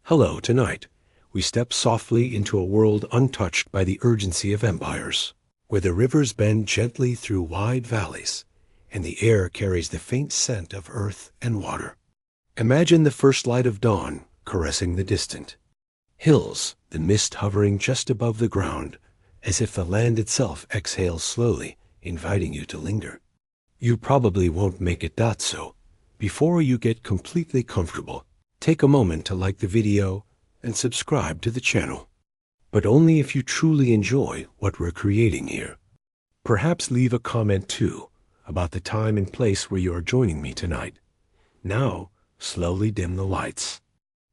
Hello, tonight, we step softly into a world untouched by the urgency of empires, where the rivers bend gently through wide valleys, and the air carries the faint scent of earth and water. Imagine the first light of dawn caressing the distant hills, the mist hovering just above the ground, as if the land itself exhales slowly, inviting you to linger. You probably won't make it that so. Before you get completely comfortable, take a moment to like the video and subscribe to the channel. But only if you truly enjoy what we're creating here. Perhaps leave a comment too about the time and place where you are joining me tonight. Now, slowly dim the lights.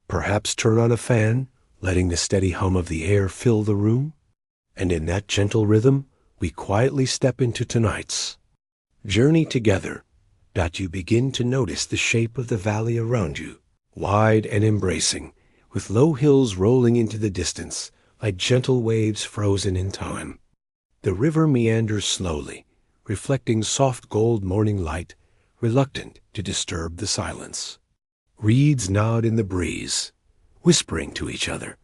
Perhaps turn on a fan, letting the steady hum of the air fill the room. And in that gentle rhythm, we quietly step into tonight's journey together, that you begin to notice the shape of the valley around you, wide and embracing, with low hills rolling into the distance like gentle waves frozen in time. The river meanders slowly, reflecting soft gold morning light, reluctant to disturb the silence. Reeds nod in the breeze, whispering to each other,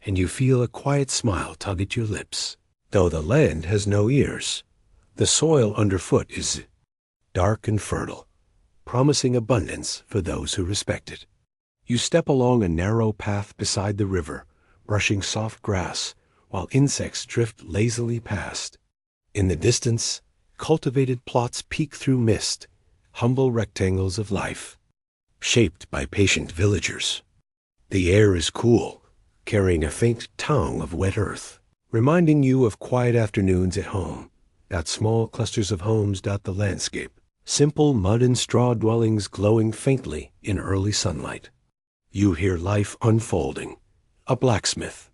and you feel a quiet smile tug at your lips. Though the land has no ears, the soil underfoot is dark and fertile, promising abundance for those who respect it. You step along a narrow path beside the river, brushing soft grass, while insects drift lazily past. In the distance, cultivated plots peek through mist, humble rectangles of life, shaped by patient villagers. The air is cool, carrying a faint tang of wet earth, reminding you of quiet afternoons at home, that small clusters of homes dot the landscape, simple mud and straw dwellings glowing faintly in early sunlight. You hear life unfolding, a blacksmith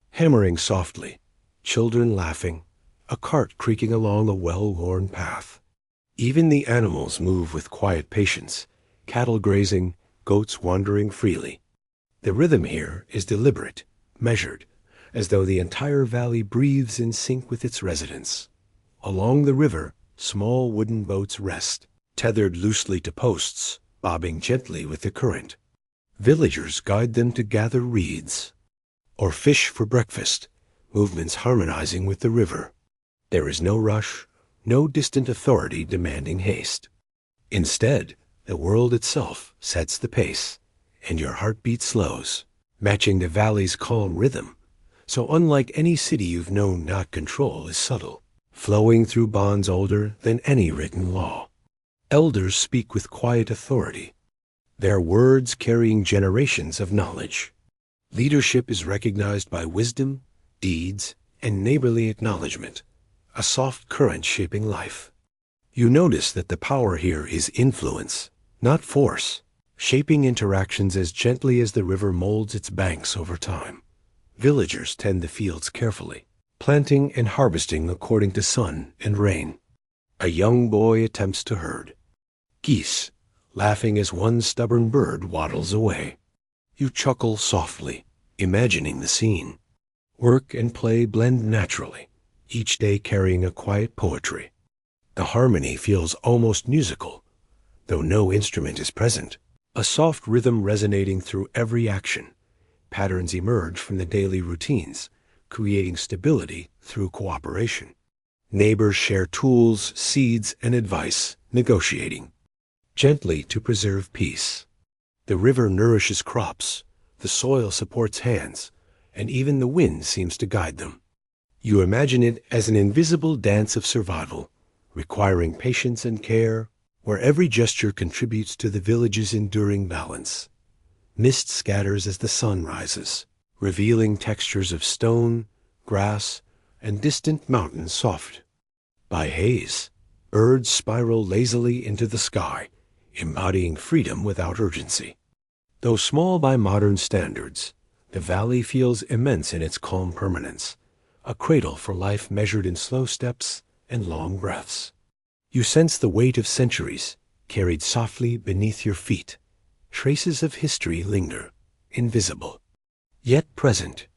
hammering softly, children laughing, a cart creaking along a well-worn path. Even the animals move with quiet patience, cattle grazing, goats wandering freely. The rhythm here is deliberate, measured, as though the entire valley breathes in sync with its residents. Along the river, small wooden boats rest, tethered loosely to posts, bobbing gently with the current. Villagers guide them to gather reeds or fish for breakfast, movements harmonizing with the river. There is no rush, no distant authority demanding haste. Instead, the world itself sets the pace, and your heartbeat slows, matching the valley's calm rhythm. So unlike any city you've known, not control is subtle, flowing through bonds older than any written law. Elders speak with quiet authority, their words carrying generations of knowledge. Leadership is recognized by wisdom, deeds, and neighborly acknowledgement, a soft current shaping life. You notice that the power here is influence, not force, shaping interactions as gently as the river molds its banks over time. Villagers tend the fields carefully, planting and harvesting according to sun and rain. A young boy attempts to herd geese, laughing as one stubborn bird waddles away. You chuckle softly, imagining the scene. Work and play blend naturally, each day carrying a quiet poetry. The harmony feels almost musical, though no instrument is present. A soft rhythm resonating through every action. Patterns emerge from the daily routines, creating stability through cooperation. Neighbors share tools, seeds, and advice, negotiating gently to preserve peace. The river nourishes crops, the soil supports hands, and even the wind seems to guide them. You imagine it as an invisible dance of survival, requiring patience and care, where every gesture contributes to the village's enduring balance. Mist scatters as the sun rises, revealing textures of stone, grass, and distant mountains soft. By haze, birds spiral lazily into the sky, embodying freedom without urgency. Though small by modern standards, the valley feels immense in its calm permanence, a cradle for life measured in slow steps and long breaths. You sense the weight of centuries carried softly beneath your feet. Traces of history linger, invisible, yet present.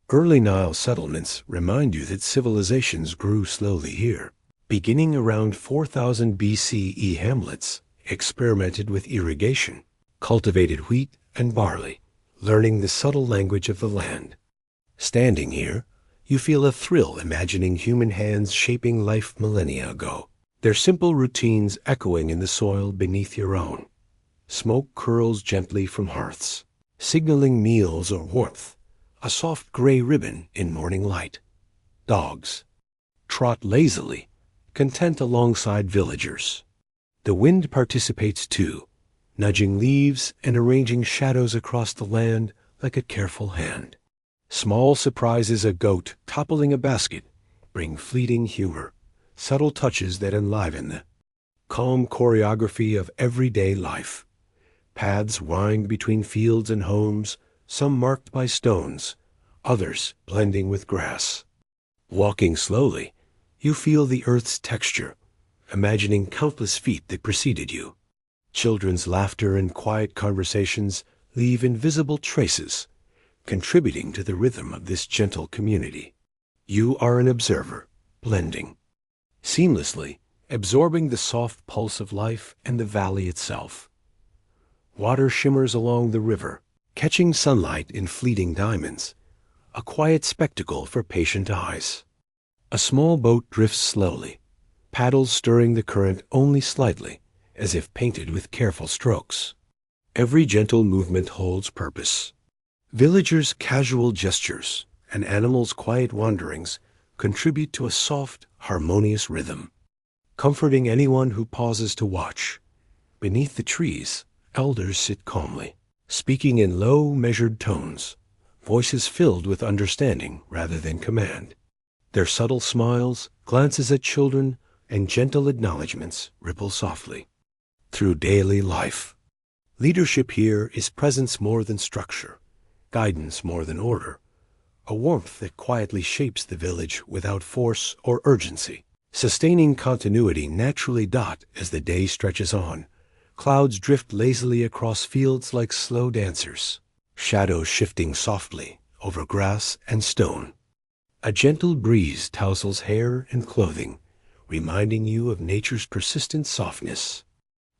Early Nile settlements remind you that civilizations grew slowly here. Beginning around 4000 BCE, hamlets experimented with irrigation, cultivated wheat and barley, learning the subtle language of the land. Standing here, you feel a thrill imagining human hands shaping life millennia ago, their simple routines echoing in the soil beneath your own. Smoke curls gently from hearths, signaling meals or warmth, a soft gray ribbon in morning light. Dogs trot lazily, content alongside villagers. The wind participates too, nudging leaves and arranging shadows across the land like a careful hand. Small surprises, a goat toppling a basket, bring fleeting humor, subtle touches that enliven the calm choreography of everyday life. Paths wind between fields and homes, some marked by stones, others blending with grass. Walking slowly, you feel the earth's texture, imagining countless feet that preceded you. Children's laughter and quiet conversations leave invisible traces, contributing to the rhythm of this gentle community. You are an observer, blending seamlessly, absorbing the soft pulse of life and the valley itself. Water shimmers along the river, catching sunlight in fleeting diamonds, a quiet spectacle for patient eyes. A small boat drifts slowly, paddles stirring the current only slightly, as if painted with careful strokes. Every gentle movement holds purpose. Villagers' casual gestures and animals' quiet wanderings contribute to a soft, harmonious rhythm, comforting anyone who pauses to watch. Beneath the trees, elders sit calmly, speaking in low, measured tones, voices filled with understanding rather than command. Their subtle smiles, glances at children, and gentle acknowledgments ripple softly through daily life. Leadership here is presence more than structure, guidance more than order, a warmth that quietly shapes the village without force or urgency. Sustaining continuity naturally as the day stretches on. Clouds drift lazily across fields like slow dancers, shadows shifting softly over grass and stone. A gentle breeze tousles hair and clothing, reminding you of nature's persistent softness.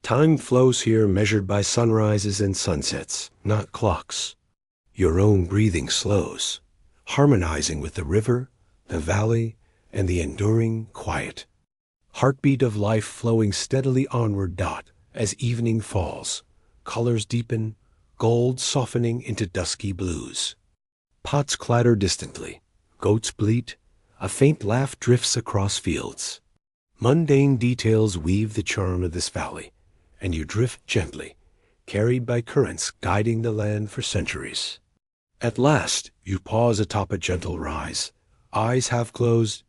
Time flows here measured by sunrises and sunsets, not clocks. Your own breathing slows, harmonizing with the river, the valley, and the enduring quiet. Heartbeat of life flowing steadily onward as evening falls, colors deepen, gold softening into dusky blues. Pots clatter distantly, goats bleat, a faint laugh drifts across fields. Mundane details weave the charm of this valley, and you drift gently, carried by currents guiding the land for centuries. At last, you pause atop a gentle rise, eyes half closed,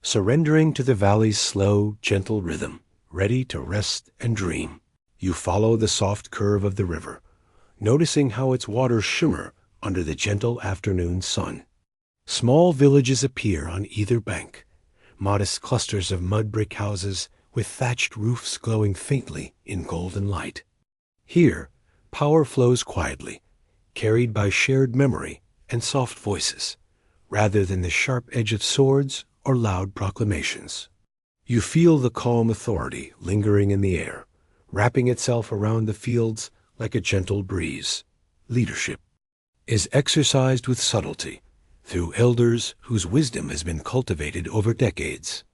surrendering to the valley's slow, gentle rhythm, ready to rest and dream. You follow the soft curve of the river, noticing how its waters shimmer under the gentle afternoon sun. Small villages appear on either bank, modest clusters of mud brick houses with thatched roofs glowing faintly in golden light. Here, power flows quietly, carried by shared memory and soft voices, rather than the sharp edge of swords or loud proclamations. You feel the calm authority lingering in the air, wrapping itself around the fields like a gentle breeze. Leadership is exercised with subtlety through elders whose wisdom has been cultivated over decades.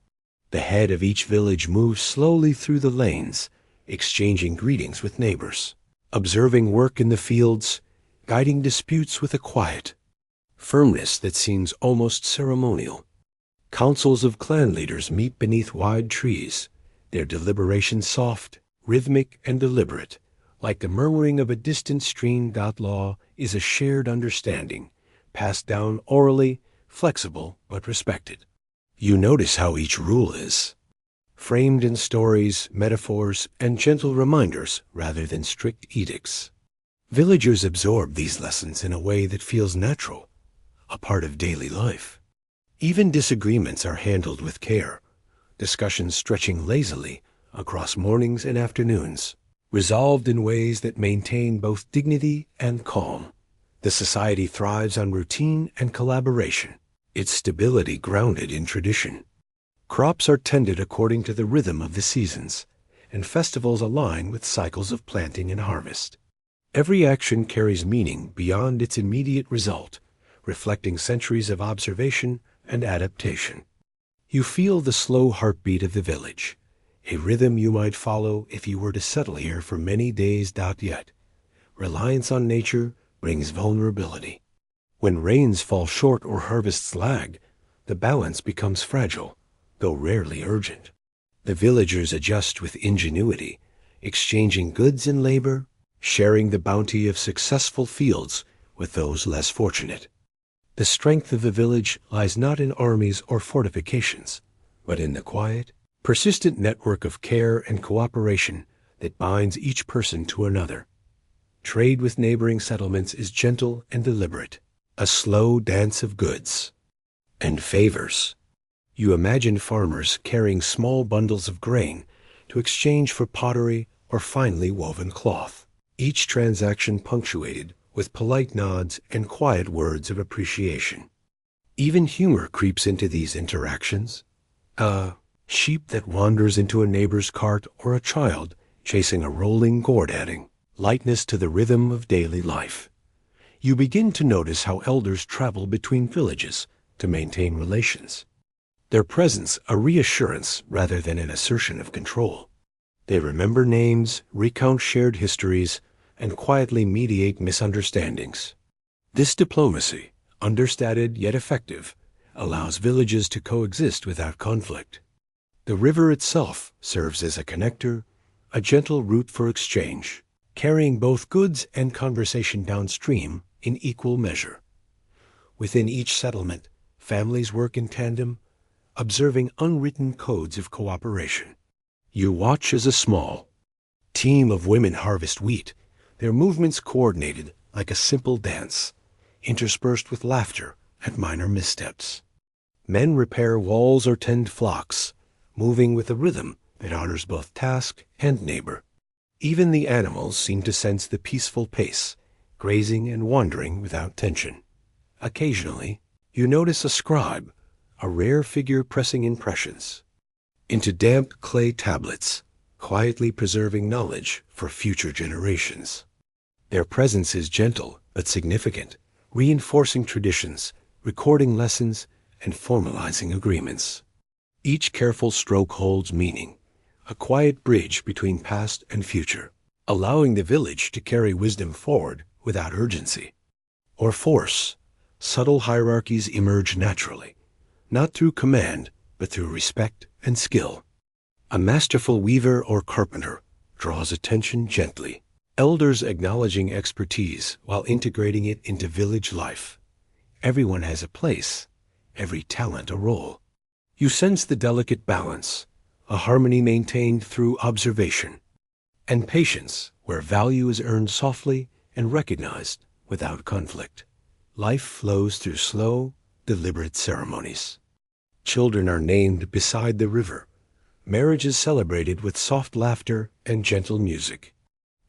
The head of each village moves slowly through the lanes, exchanging greetings with neighbors, observing work in the fields, guiding disputes with a quiet firmness that seems almost ceremonial. Councils of clan leaders meet beneath wide trees, their deliberations soft, rhythmic, and deliberate, like the murmuring of a distant stream. Law is a shared understanding, passed down orally, flexible but respected. You notice how each rule is framed in stories, metaphors, and gentle reminders rather than strict edicts. Villagers absorb these lessons in a way that feels natural, a part of daily life. Even disagreements are handled with care, discussions stretching lazily across mornings and afternoons, resolved in ways that maintain both dignity and calm. The society thrives on routine and collaboration, its stability grounded in tradition. Crops are tended according to the rhythm of the seasons, and festivals align with cycles of planting and harvest. Every action carries meaning beyond its immediate result, reflecting centuries of observation and adaptation. You feel the slow heartbeat of the village, a rhythm you might follow if you were to settle here for many days. Yet, reliance on nature brings vulnerability. When rains fall short or harvests lag, the balance becomes fragile, though rarely urgent. The villagers adjust with ingenuity, exchanging goods and labor, sharing the bounty of successful fields with those less fortunate. The strength of the village lies not in armies or fortifications, but in the quiet, persistent network of care and cooperation that binds each person to another. Trade with neighboring settlements is gentle and deliberate, a slow dance of goods and favors. You imagine farmers carrying small bundles of grain to exchange for pottery or finely woven cloth, each transaction punctuated with polite nods and quiet words of appreciation. Even humor creeps into these interactions. A sheep that wanders into a neighbor's cart, or a child chasing a rolling gourd, adding lightness to the rhythm of daily life. You begin to notice how elders travel between villages to maintain relations, their presence a reassurance rather than an assertion of control. They remember names, recount shared histories, and quietly mediate misunderstandings. This diplomacy, understated yet effective, allows villages to coexist without conflict. The river itself serves as a connector, a gentle route for exchange, carrying both goods and conversation downstream in equal measure. Within each settlement, families work in tandem, observing unwritten codes of cooperation. You watch as a small team of women harvest wheat, their movements coordinated like a simple dance, interspersed with laughter at minor missteps. Men repair walls or tend flocks, moving with a rhythm that honors both task and neighbor. Even the animals seem to sense the peaceful pace, grazing and wandering without tension. Occasionally, you notice a scribe, a rare figure pressing impressions into damp clay tablets, quietly preserving knowledge for future generations. Their presence is gentle but significant, reinforcing traditions, recording lessons, and formalizing agreements. Each careful stroke holds meaning, a quiet bridge between past and future, allowing the village to carry wisdom forward without urgency or force. Subtle hierarchies emerge naturally, not through command, but through respect and skill. A masterful weaver or carpenter draws attention gently, elders acknowledging expertise while integrating it into village life. Everyone has a place, every talent a role. You sense the delicate balance, a harmony maintained through observation, and patience where value is earned softly and recognized without conflict. Life flows through slow, deliberate ceremonies. Children are named beside the river. Marriage is celebrated with soft laughter and gentle music.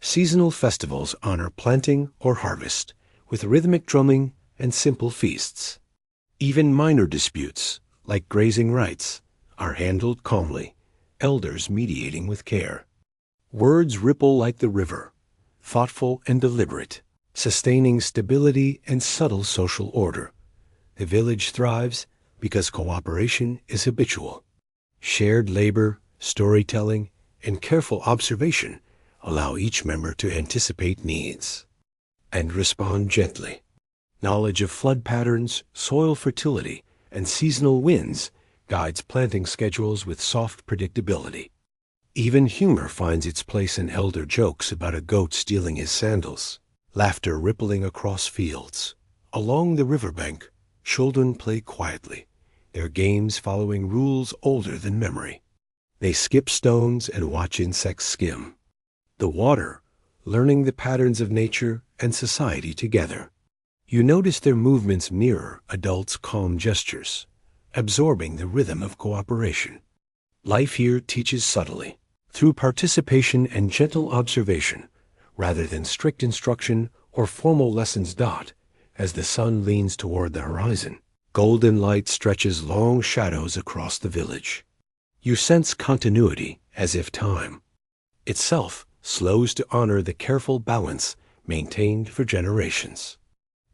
Seasonal festivals honor planting or harvest with rhythmic drumming and simple feasts. Even minor disputes, like grazing rights, are handled calmly, elders mediating with care. Words ripple like the river, thoughtful and deliberate, sustaining stability and subtle social order. The village thrives because cooperation is habitual. Shared labor, storytelling, and careful observation allow each member to anticipate needs and respond gently. Knowledge of flood patterns, soil fertility, and seasonal winds guides planting schedules with soft predictability. Even humor finds its place in elder jokes about a goat stealing his sandals, laughter rippling across fields. Along the riverbank, children play quietly, their games following rules older than memory. They skip stones and watch insects skim the water, learning the patterns of nature and society together. You notice their movements mirror adults' calm gestures, absorbing the rhythm of cooperation. Life here teaches subtly, through participation and gentle observation, rather than strict instruction or formal lessons. As the sun leans toward the horizon, golden light stretches long shadows across the village. You sense continuity as if time itself slows to honor the careful balance maintained for generations.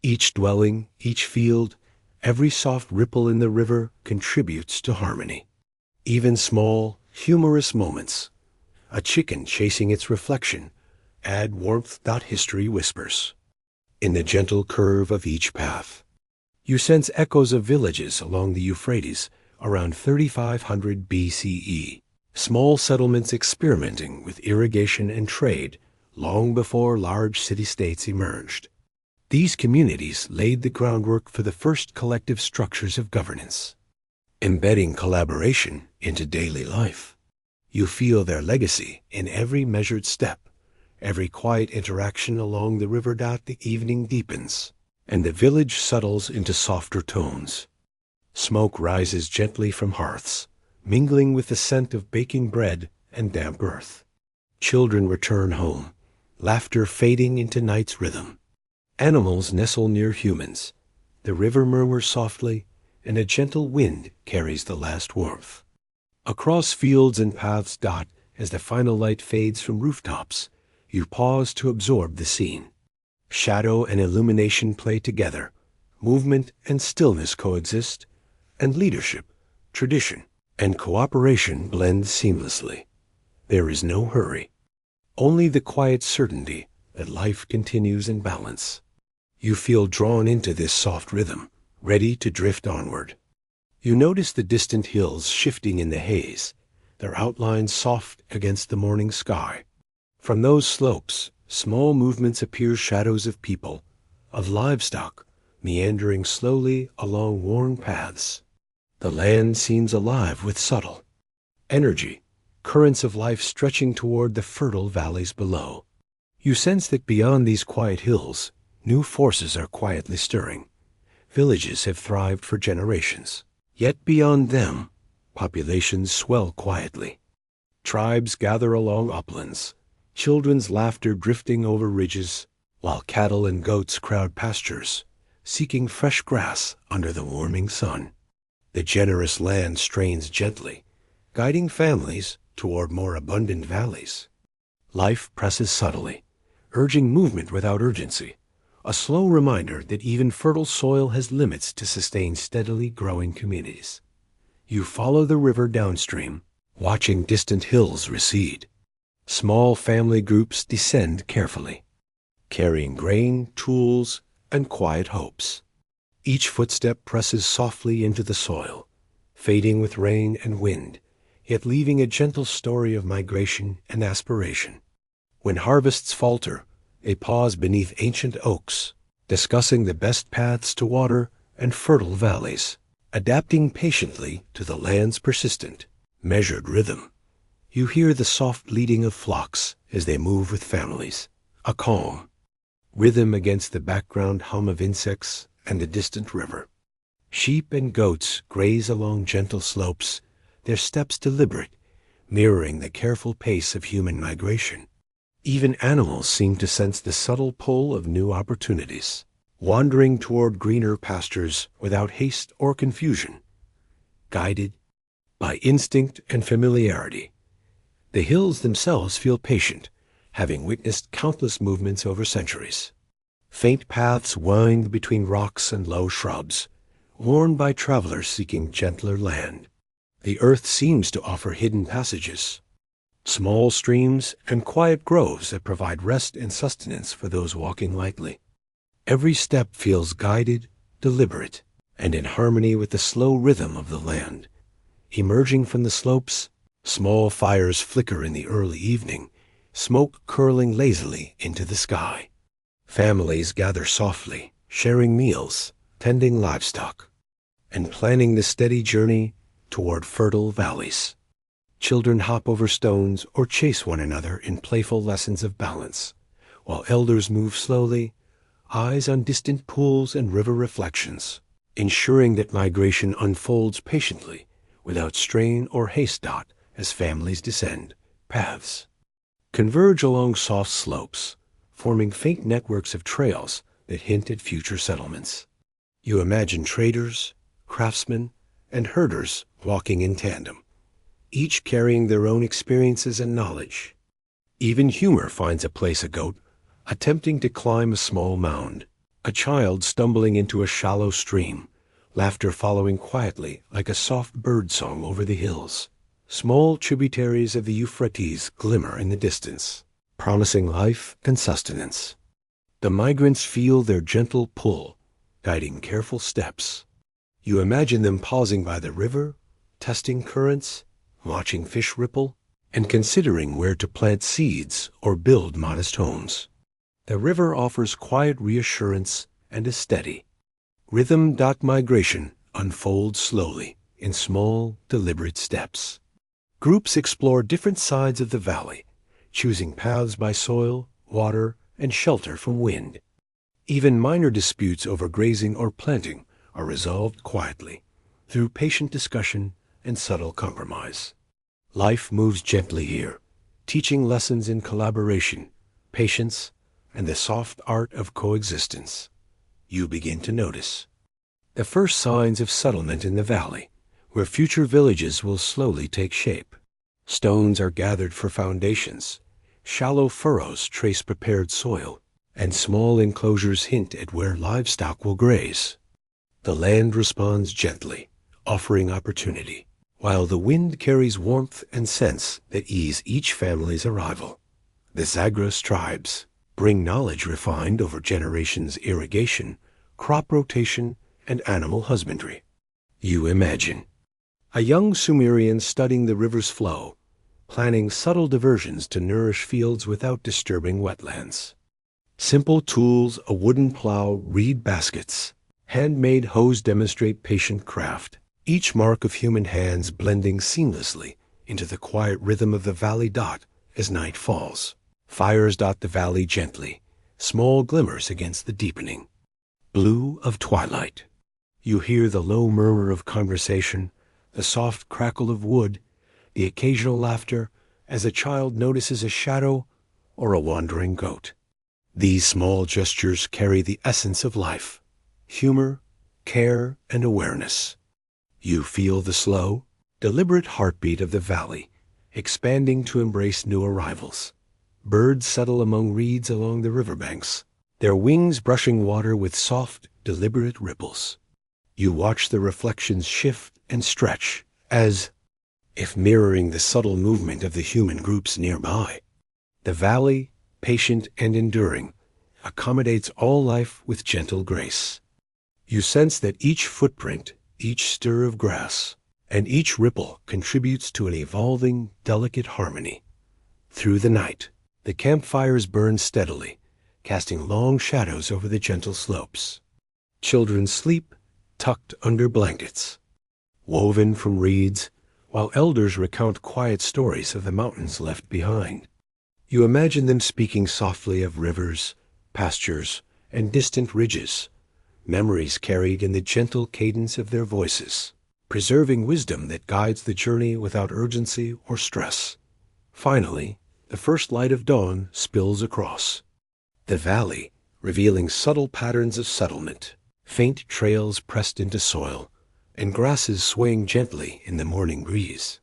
Each dwelling, each field, every soft ripple in the river contributes to harmony. Even small, humorous moments, a chicken chasing its reflection, add warmth. History whispers. In the gentle curve of each path, you sense echoes of villages along the Euphrates around 3500 BCE, small settlements experimenting with irrigation and trade long before large city-states emerged. These communities laid the groundwork for the first collective structures of governance, embedding collaboration into daily life. You feel their legacy in every measured step, every quiet interaction along the river. The evening deepens, and the village settles into softer tones. Smoke rises gently from hearths, mingling with the scent of baking bread and damp earth. Children return home, laughter fading into night's rhythm. Animals nestle near humans. The river murmurs softly, and a gentle wind carries the last warmth. Across fields and paths. As the final light fades from rooftops, you pause to absorb the scene. Shadow and illumination play together. Movement and stillness coexist, and leadership, tradition, and cooperation blend seamlessly. There is no hurry, only the quiet certainty that life continues in balance. You feel drawn into this soft rhythm, ready to drift onward. You notice the distant hills shifting in the haze, their outlines soft against the morning sky. From those slopes, small movements appear, shadows of people, of livestock, meandering slowly along worn paths. The land seems alive with subtle energy, currents of life stretching toward the fertile valleys below. You sense that beyond these quiet hills, new forces are quietly stirring. Villages have thrived for generations. Yet beyond them, populations swell quietly. Tribes gather along uplands, children's laughter drifting over ridges, while cattle and goats crowd pastures, seeking fresh grass under the warming sun. The generous land strains gently, guiding families toward more abundant valleys. Life presses subtly, urging movement without urgency, a slow reminder that even fertile soil has limits to sustain steadily growing communities. You follow the river downstream, watching distant hills recede. Small family groups descend carefully, carrying grain, tools, and quiet hopes. Each footstep presses softly into the soil, fading with rain and wind, yet leaving a gentle story of migration and aspiration. When harvests falter, they pause beneath ancient oaks, discussing the best paths to water and fertile valleys, adapting patiently to the land's persistent, measured rhythm. You hear the soft leading of flocks as they move with families, a calm rhythm against the background hum of insects and the distant river. Sheep and goats graze along gentle slopes, their steps deliberate, mirroring the careful pace of human migration. Even animals seem to sense the subtle pull of new opportunities, wandering toward greener pastures without haste or confusion, guided by instinct and familiarity. The hills themselves feel patient, having witnessed countless movements over centuries. Faint paths wind between rocks and low shrubs, worn by travelers seeking gentler land. The earth seems to offer hidden passages, small streams and quiet groves that provide rest and sustenance for those walking lightly. Every step feels guided, deliberate, and in harmony with the slow rhythm of the land. Emerging from the slopes, small fires flicker in the early evening, smoke curling lazily into the sky. Families gather softly, sharing meals, tending livestock, and planning the steady journey toward fertile valleys. Children hop over stones or chase one another in playful lessons of balance, while elders move slowly, eyes on distant pools and river reflections, ensuring that migration unfolds patiently without strain or haste. As families descend, paths converge along soft slopes, forming faint networks of trails that hint at future settlements. You imagine traders, craftsmen, and herders walking in tandem, each carrying their own experiences and knowledge. Even humor finds a place. A goat, attempting to climb a small mound, a child stumbling into a shallow stream, laughter following quietly like a soft bird song over the hills. Small tributaries of the Euphrates glimmer in the distance, promising life and sustenance. The migrants feel their gentle pull, guiding careful steps. You imagine them pausing by the river, testing currents, watching fish ripple, and considering where to plant seeds or build modest homes. The river offers quiet reassurance and a steady, rhythm. Migration unfolds slowly in small, deliberate steps. Groups explore different sides of the valley, choosing paths by soil, water, and shelter from wind. Even minor disputes over grazing or planting are resolved quietly, through patient discussion and subtle compromise. Life moves gently here, teaching lessons in collaboration, patience, and the soft art of coexistence. You begin to notice the first signs of settlement in the valley, where future villages will slowly take shape. Stones are gathered for foundations, shallow furrows trace prepared soil, and small enclosures hint at where livestock will graze. The land responds gently, offering opportunity, while the wind carries warmth and scents that ease each family's arrival. The Zagros tribes bring knowledge refined over generations: irrigation, crop rotation, and animal husbandry. You imagine a young Sumerian studying the river's flow, planning subtle diversions to nourish fields without disturbing wetlands. Simple tools, a wooden plow, reed baskets, handmade hoes demonstrate patient craft, each mark of human hands blending seamlessly into the quiet rhythm of the valley. As night falls, fires dot the valley gently, small glimmers against the deepening blue of twilight. You hear the low murmur of conversation, the soft crackle of wood, the occasional laughter as a child notices a shadow or a wandering goat. These small gestures carry the essence of life: humor, care, and awareness. You feel the slow, deliberate heartbeat of the valley, expanding to embrace new arrivals. Birds settle among reeds along the riverbanks, their wings brushing water with soft, deliberate ripples. You watch the reflections shift and stretch, as if mirroring the subtle movement of the human groups nearby. The valley, patient and enduring, accommodates all life with gentle grace. You sense that each footprint, each stir of grass, and each ripple contributes to an evolving, delicate harmony. Through the night, the campfires burn steadily, casting long shadows over the gentle slopes. Children sleep, tucked under blankets, woven from reeds, while elders recount quiet stories of the mountains left behind. You imagine them speaking softly of rivers, pastures, and distant ridges, memories carried in the gentle cadence of their voices, preserving wisdom that guides the journey without urgency or stress. Finally, the first light of dawn spills across the valley, revealing subtle patterns of settlement, faint trails pressed into soil, and grasses swaying gently in the morning breeze.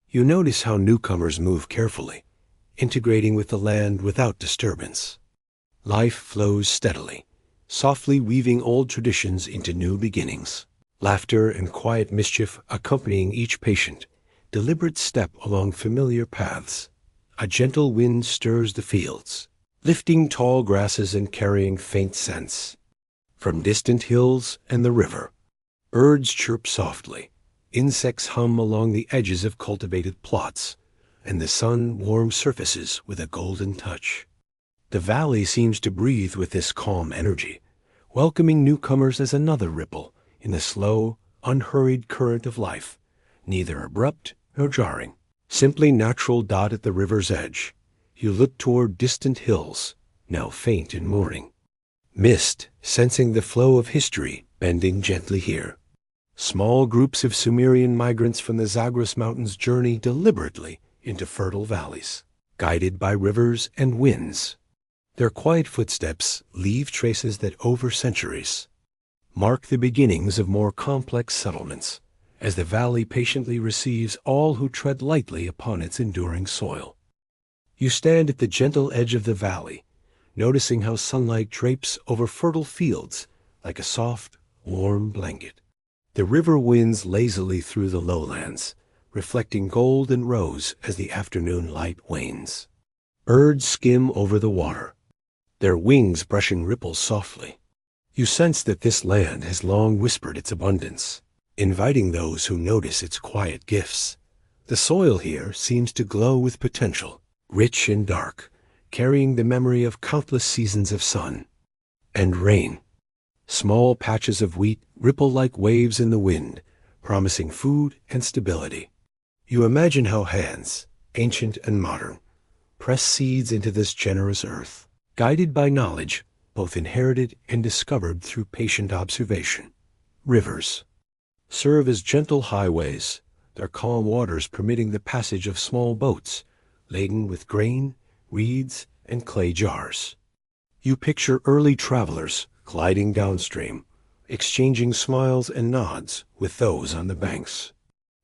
You notice how newcomers move carefully, integrating with the land without disturbance. Life flows steadily, softly weaving old traditions into new beginnings. Laughter and quiet mischief accompanying each patient, deliberate step along familiar paths. A gentle wind stirs the fields, lifting tall grasses and carrying faint scents. From distant hills and the river, birds chirp softly, insects hum along the edges of cultivated plots, and the sun warms surfaces with a golden touch. The valley seems to breathe with this calm energy, welcoming newcomers as another ripple in the slow, unhurried current of life, neither abrupt nor jarring. Simply natural. At the river's edge, you look toward distant hills, now faint in morning. Mist, sensing the flow of history bending gently here. Small groups of Sumerian migrants from the Zagros Mountains journey deliberately into fertile valleys, guided by rivers and winds. Their quiet footsteps leave traces that over centuries mark the beginnings of more complex settlements, as the valley patiently receives all who tread lightly upon its enduring soil. You stand at the gentle edge of the valley, noticing how sunlight drapes over fertile fields like a soft, warm blanket. The river winds lazily through the lowlands, reflecting gold and rose as the afternoon light wanes. Birds skim over the water, their wings brushing ripples softly. You sense that this land has long whispered its abundance, inviting those who notice its quiet gifts. The soil here seems to glow with potential, rich and dark, carrying the memory of countless seasons of sun and rain. Small patches of wheat ripple like waves in the wind, promising food and stability. You imagine how hands, ancient and modern, press seeds into this generous earth, guided by knowledge, both inherited and discovered through patient observation. Rivers serve as gentle highways, their calm waters permitting the passage of small boats laden with grain, reeds, and clay jars. You picture early travelers gliding downstream, exchanging smiles and nods with those on the banks.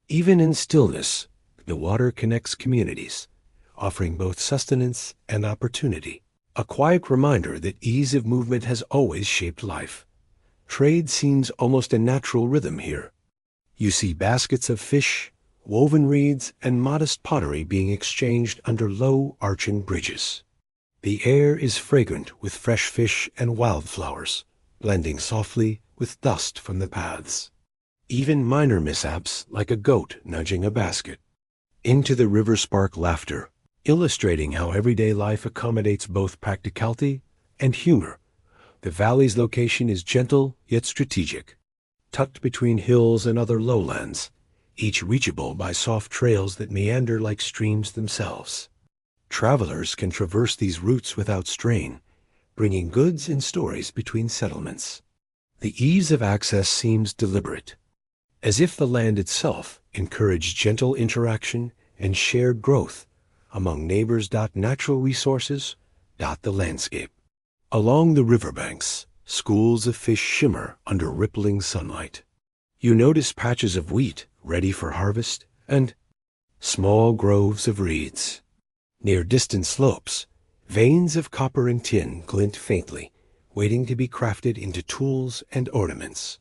Even in stillness, the water connects communities, offering both sustenance and opportunity, a quiet reminder that ease of movement has always shaped life. Trade seems almost a natural rhythm here. You see baskets of fish, woven reeds, and modest pottery being exchanged under low, arching bridges. The air is fragrant with fresh fish and wildflowers, blending softly with dust from the paths. Even minor mishaps, like a goat nudging a basket, into the river spark laughter, illustrating how everyday life accommodates both practicality and humor. The valley's location is gentle yet strategic, tucked between hills and other lowlands, each reachable by soft trails that meander like streams themselves. Travelers can traverse these routes without strain, bringing goods and stories between settlements. The ease of access seems deliberate, as if the land itself encouraged gentle interaction and shared growth among neighbors. Natural resources dot the landscape. Along the riverbanks, schools of fish shimmer under rippling sunlight. You notice patches of wheat ready for harvest and small groves of reeds. Near distant slopes, veins of copper and tin glint faintly, waiting to be crafted into tools and ornaments.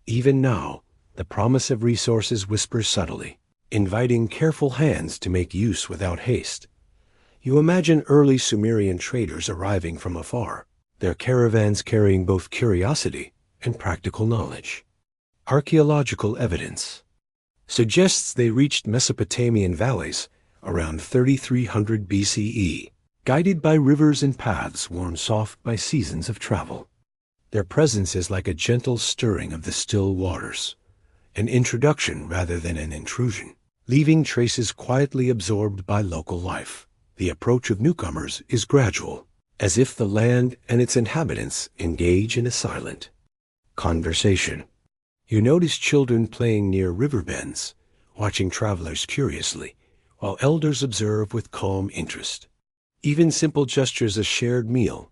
Even now, the promise of resources whispers subtly, inviting careful hands to make use without haste. You imagine early Sumerian traders arriving from afar, their caravans carrying both curiosity and practical knowledge. Archaeological evidence suggests they reached Mesopotamian valleys around 3300 BCE, guided by rivers and paths worn soft by seasons of travel. Their presence is like a gentle stirring of the still waters, an introduction rather than an intrusion, leaving traces quietly absorbed by local life. The approach of newcomers is gradual, as if the land and its inhabitants engage in a silent conversation. You notice children playing near river bends, watching travelers curiously, while elders observe with calm interest. Even simple gestures, a shared meal,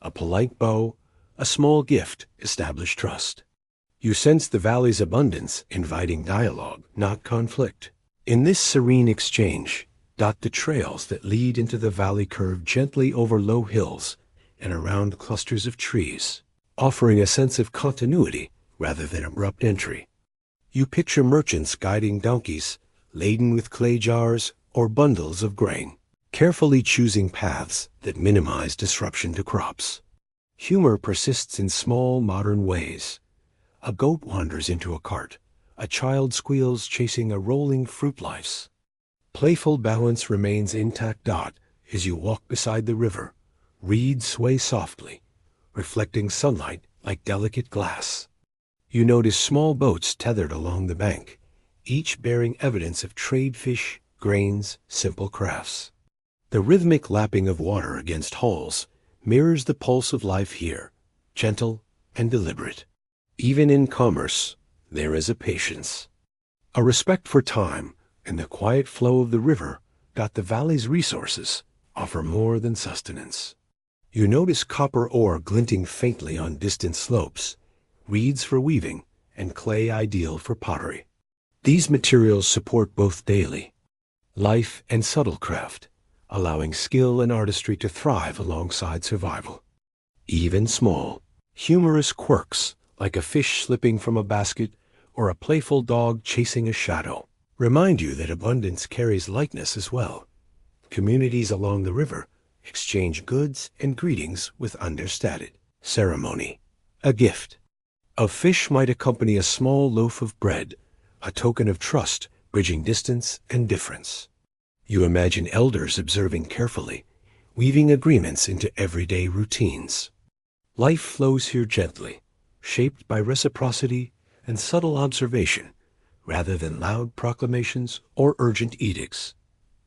a polite bow, a small gift, establish trust. You sense the valley's abundance, inviting dialogue, not conflict. In this serene exchange, the trails that lead into the valley curve gently over low hills and around clusters of trees, offering a sense of continuity rather than abrupt entry. You picture merchants guiding donkeys laden with clay jars or bundles of grain, carefully choosing paths that minimize disruption to crops. Humor persists in small, modern ways. A goat wanders into a cart. A child squeals chasing a rolling fruit lice. Playful balance remains intact. As you walk beside the river, reeds sway softly, reflecting sunlight like delicate glass. You notice small boats tethered along the bank, each bearing evidence of trade fish, grains, simple crafts. The rhythmic lapping of water against hulls mirrors the pulse of life here, gentle and deliberate. Even in commerce, there is a patience, a respect for time, and the quiet flow of the river. The valley's resources offer more than sustenance. You notice copper ore glinting faintly on distant slopes, reeds for weaving, and clay ideal for pottery. These materials support both daily life and subtle craft, allowing skill and artistry to thrive alongside survival. Even small, humorous quirks, like a fish slipping from a basket or a playful dog chasing a shadow, remind you that abundance carries lightness as well. Communities along the river exchange goods and greetings with understated ceremony. A gift. A fish might accompany a small loaf of bread, a token of trust bridging distance and difference. You imagine elders observing carefully, weaving agreements into everyday routines. Life flows here gently, shaped by reciprocity and subtle observation, rather than loud proclamations or urgent edicts.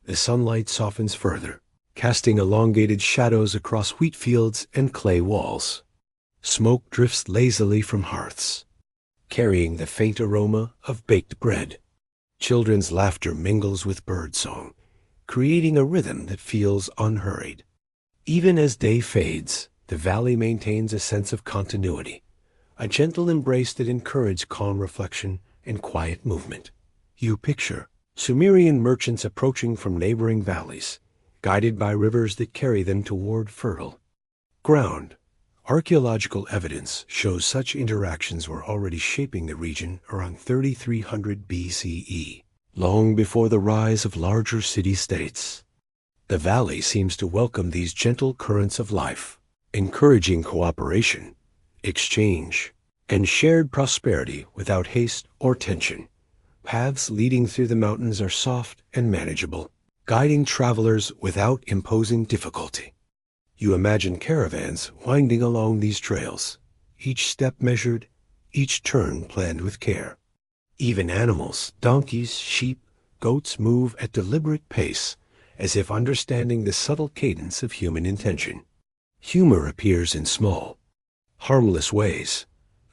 The sunlight softens further, casting elongated shadows across wheat fields and clay walls. Smoke drifts lazily from hearths, carrying the faint aroma of baked bread. Children's laughter mingles with birdsong, creating a rhythm that feels unhurried. Even as day fades, the valley maintains a sense of continuity, a gentle embrace that encourages calm reflection and quiet movement. You picture Sumerian merchants approaching from neighboring valleys, guided by rivers that carry them toward fertile ground. Archaeological evidence shows such interactions were already shaping the region around 3300 BCE, long before the rise of larger city-states. The valley seems to welcome these gentle currents of life, encouraging cooperation, exchange, and shared prosperity without haste or tension. Paths leading through the mountains are soft and manageable, guiding travelers without imposing difficulty. You imagine caravans winding along these trails, each step measured, each turn planned with care. Even animals, donkeys, sheep, goats move at deliberate pace, as if understanding the subtle cadence of human intention. Humor appears in small, harmless ways.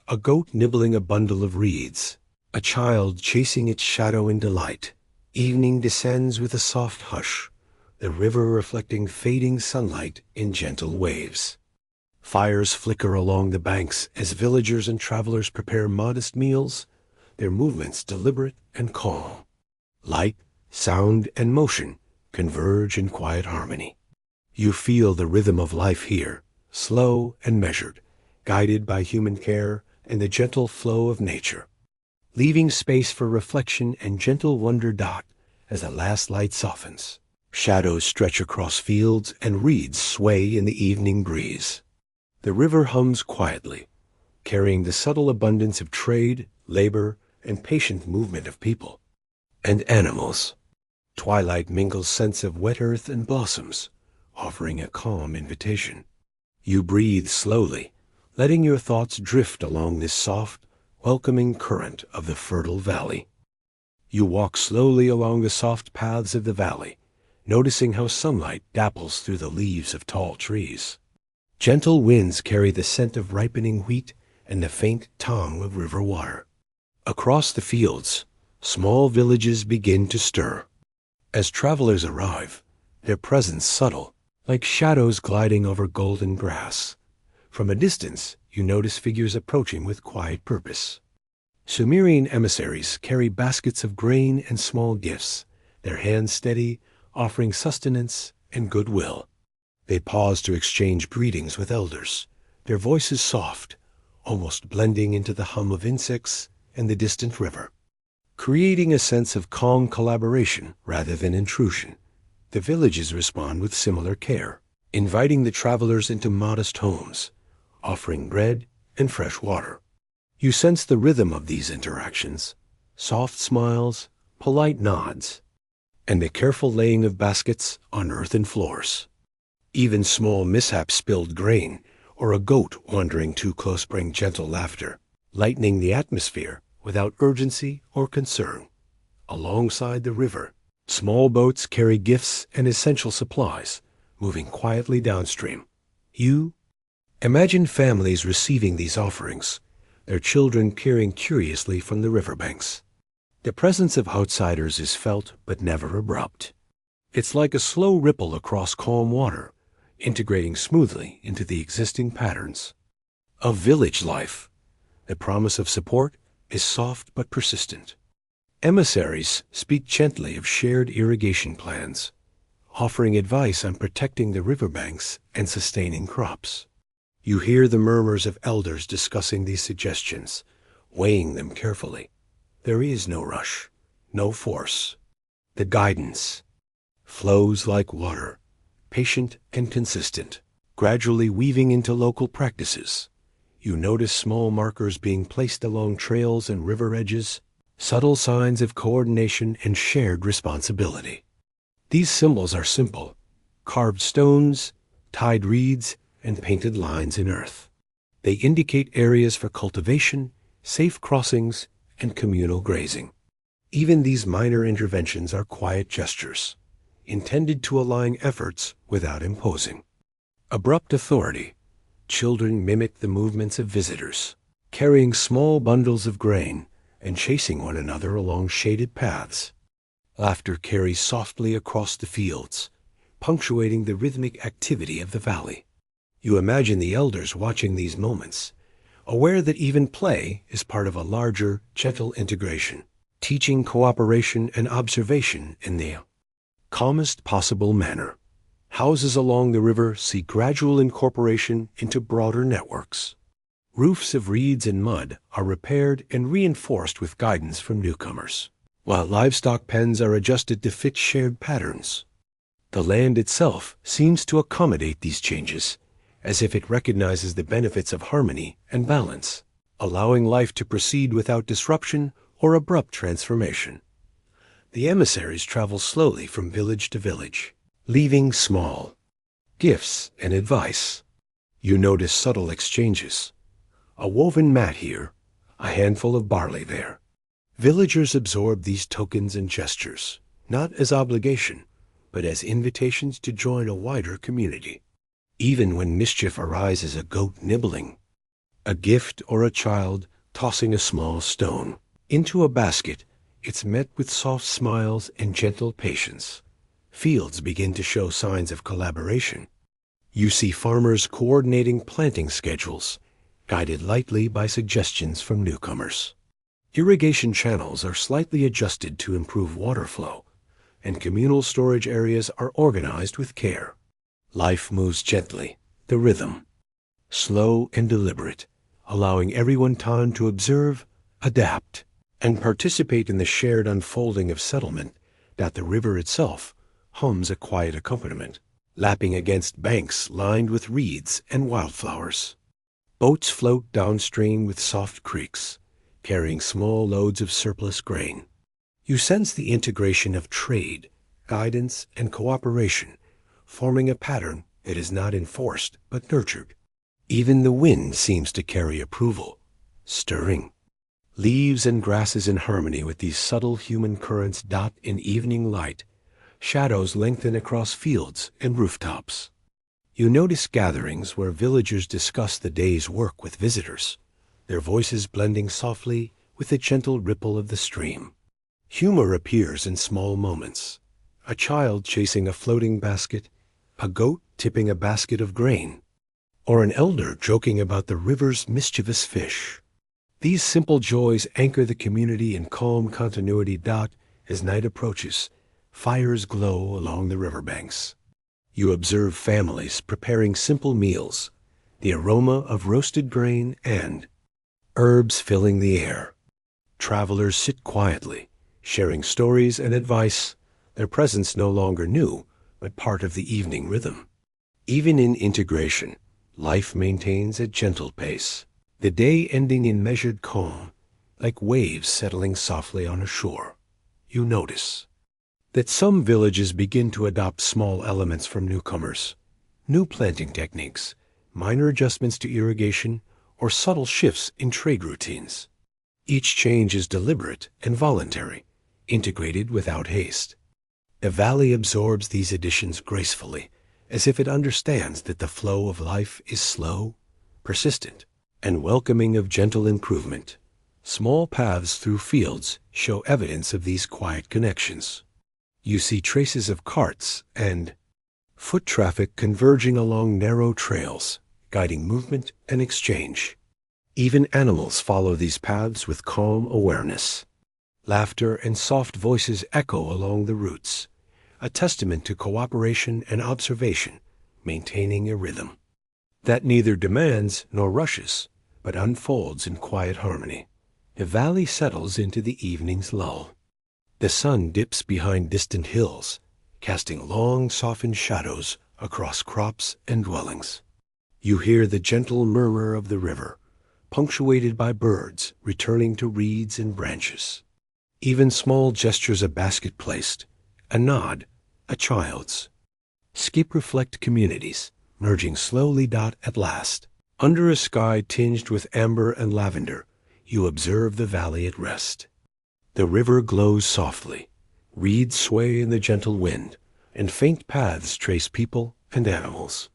A goat nibbling a bundle of reeds, a child chasing its shadow in delight. Evening descends with a soft hush, the river reflecting fading sunlight in gentle waves. Fires flicker along the banks as villagers and travelers prepare modest meals, their movements deliberate and calm. Light, sound, and motion converge in quiet harmony. You feel the rhythm of life here, slow and measured, guided by human care and the gentle flow of nature. Leaving space for reflection and gentle wonder as the last light softens. Shadows stretch across fields and reeds sway in the evening breeze. The river hums quietly, carrying the subtle abundance of trade, labor, and patient movement of people and animals. Twilight mingles scents of wet earth and blossoms, offering a calm invitation. You breathe slowly, letting your thoughts drift along this soft, welcoming current of the fertile valley. You walk slowly along the soft paths of the valley, noticing how sunlight dapples through the leaves of tall trees. Gentle winds carry the scent of ripening wheat and the faint tang of river water. Across the fields, small villages begin to stir. As travelers arrive, their presence subtle, like shadows gliding over golden grass. From a distance, you notice figures approaching with quiet purpose. Sumerian emissaries carry baskets of grain and small gifts, their hands steady, offering sustenance and goodwill. They pause to exchange greetings with elders, their voices soft, almost blending into the hum of insects and the distant river, creating a sense of calm collaboration rather than intrusion. The villages respond with similar care, inviting the travelers into modest homes, offering bread and fresh water. You sense the rhythm of these interactions, soft smiles, polite nods, and the careful laying of baskets on earthen floors. Even small mishaps, spilled grain, or a goat wandering too close bring gentle laughter, lightening the atmosphere without urgency or concern. Alongside the river, small boats carry gifts and essential supplies, moving quietly downstream. You imagine families receiving these offerings, their children peering curiously from the riverbanks. The presence of outsiders is felt but never abrupt. It's like a slow ripple across calm water, integrating smoothly into the existing patterns of village life. The promise of support is soft but persistent. Emissaries speak gently of shared irrigation plans, offering advice on protecting the riverbanks and sustaining crops. You hear the murmurs of elders discussing these suggestions, weighing them carefully. There is no rush, no force. The guidance flows like water, patient and consistent, gradually weaving into local practices. You notice small markers being placed along trails and river edges, subtle signs of coordination and shared responsibility. These symbols are simple: carved stones, tied reeds, and painted lines in earth. They indicate areas for cultivation, safe crossings, and communal grazing. Even these minor interventions are quiet gestures, intended to align efforts without imposing. Abrupt authority. Children mimic the movements of visitors, carrying small bundles of grain and chasing one another along shaded paths. Laughter carries softly across the fields, punctuating the rhythmic activity of the valley. You imagine the elders watching these moments, aware that even play is part of a larger, gentle integration, teaching cooperation and observation in the calmest possible manner. Houses along the river see gradual incorporation into broader networks. Roofs of reeds and mud are repaired and reinforced with guidance from newcomers, while livestock pens are adjusted to fit shared patterns. The land itself seems to accommodate these changes, as if it recognizes the benefits of harmony and balance, allowing life to proceed without disruption or abrupt transformation. The emissaries travel slowly from village to village, leaving small gifts and advice. You notice subtle exchanges: a woven mat here, a handful of barley there. Villagers absorb these tokens and gestures, not as obligation, but as invitations to join a wider community. Even when mischief arises, a goat nibbling, a gift, or a child tossing a small stone into a basket, it's met with soft smiles and gentle patience. Fields begin to show signs of collaboration. You see farmers coordinating planting schedules, guided lightly by suggestions from newcomers. Irrigation channels are slightly adjusted to improve water flow, and communal storage areas are organized with care. Life moves gently, the rhythm, slow and deliberate, allowing everyone time to observe, adapt, and participate in the shared unfolding of settlement. That the river itself hums a quiet accompaniment, lapping against banks lined with reeds and wildflowers. Boats float downstream with soft creaks, carrying small loads of surplus grain. You sense the integration of trade, guidance, and cooperation, forming a pattern that is not enforced but nurtured. Even the wind seems to carry approval, stirring leaves and grasses in harmony with these subtle human currents. In evening light, shadows lengthen across fields and rooftops. You notice gatherings where villagers discuss the day's work with visitors, their voices blending softly with the gentle ripple of the stream. Humor appears in small moments: a child chasing a floating basket, a goat tipping a basket of grain, or an elder joking about the river's mischievous fish. These simple joys anchor the community in calm continuity. As night approaches, fires glow along the riverbanks. You observe families preparing simple meals, the aroma of roasted grain and herbs filling the air. Travelers sit quietly, sharing stories and advice, their presence no longer new, but part of the evening rhythm. Even in integration, life maintains a gentle pace, the day ending in measured calm, like waves settling softly on a shore. You notice that some villages begin to adopt small elements from newcomers: new planting techniques, minor adjustments to irrigation, or subtle shifts in trade routines. Each change is deliberate and voluntary, integrated without haste. The valley absorbs these additions gracefully, as if it understands that the flow of life is slow, persistent, and welcoming of gentle improvement. Small paths through fields show evidence of these quiet connections. You see traces of carts and foot traffic converging along narrow trails, guiding movement and exchange. Even animals follow these paths with calm awareness. Laughter and soft voices echo along the routes, a testament to cooperation and observation, maintaining a rhythm that neither demands nor rushes, but unfolds in quiet harmony. The valley settles into the evening's lull. The sun dips behind distant hills, casting long, softened shadows across crops and dwellings. You hear the gentle murmur of the river, punctuated by birds returning to reeds and branches. Even small gestures, a basket placed, a nod, a child's, skip reflect communities, merging slowly. At last, under a sky tinged with amber and lavender, you observe the valley at rest. The river glows softly, reeds sway in the gentle wind, and faint paths trace people and animals.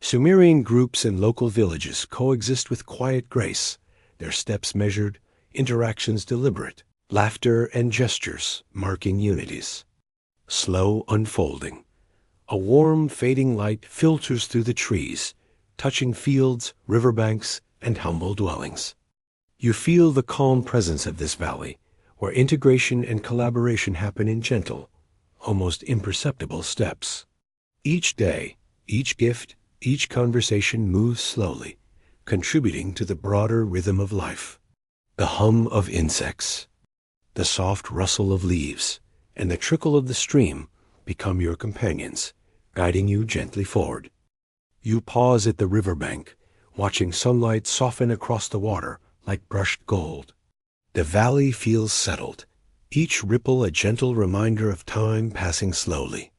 Sumerian groups and local villages coexist with quiet grace, their steps measured, interactions deliberate, laughter and gestures marking unities. Slow unfolding. A warm, fading light filters through the trees, touching fields, riverbanks, and humble dwellings. You feel the calm presence of this valley, where integration and collaboration happen in gentle, almost imperceptible steps. Each day, each gift, each conversation moves slowly, contributing to the broader rhythm of life. The hum of insects, the soft rustle of leaves, and the trickle of the stream become your companions, guiding you gently forward. You pause at the riverbank, watching sunlight soften across the water like brushed gold. The valley feels settled, each ripple a gentle reminder of time passing slowly.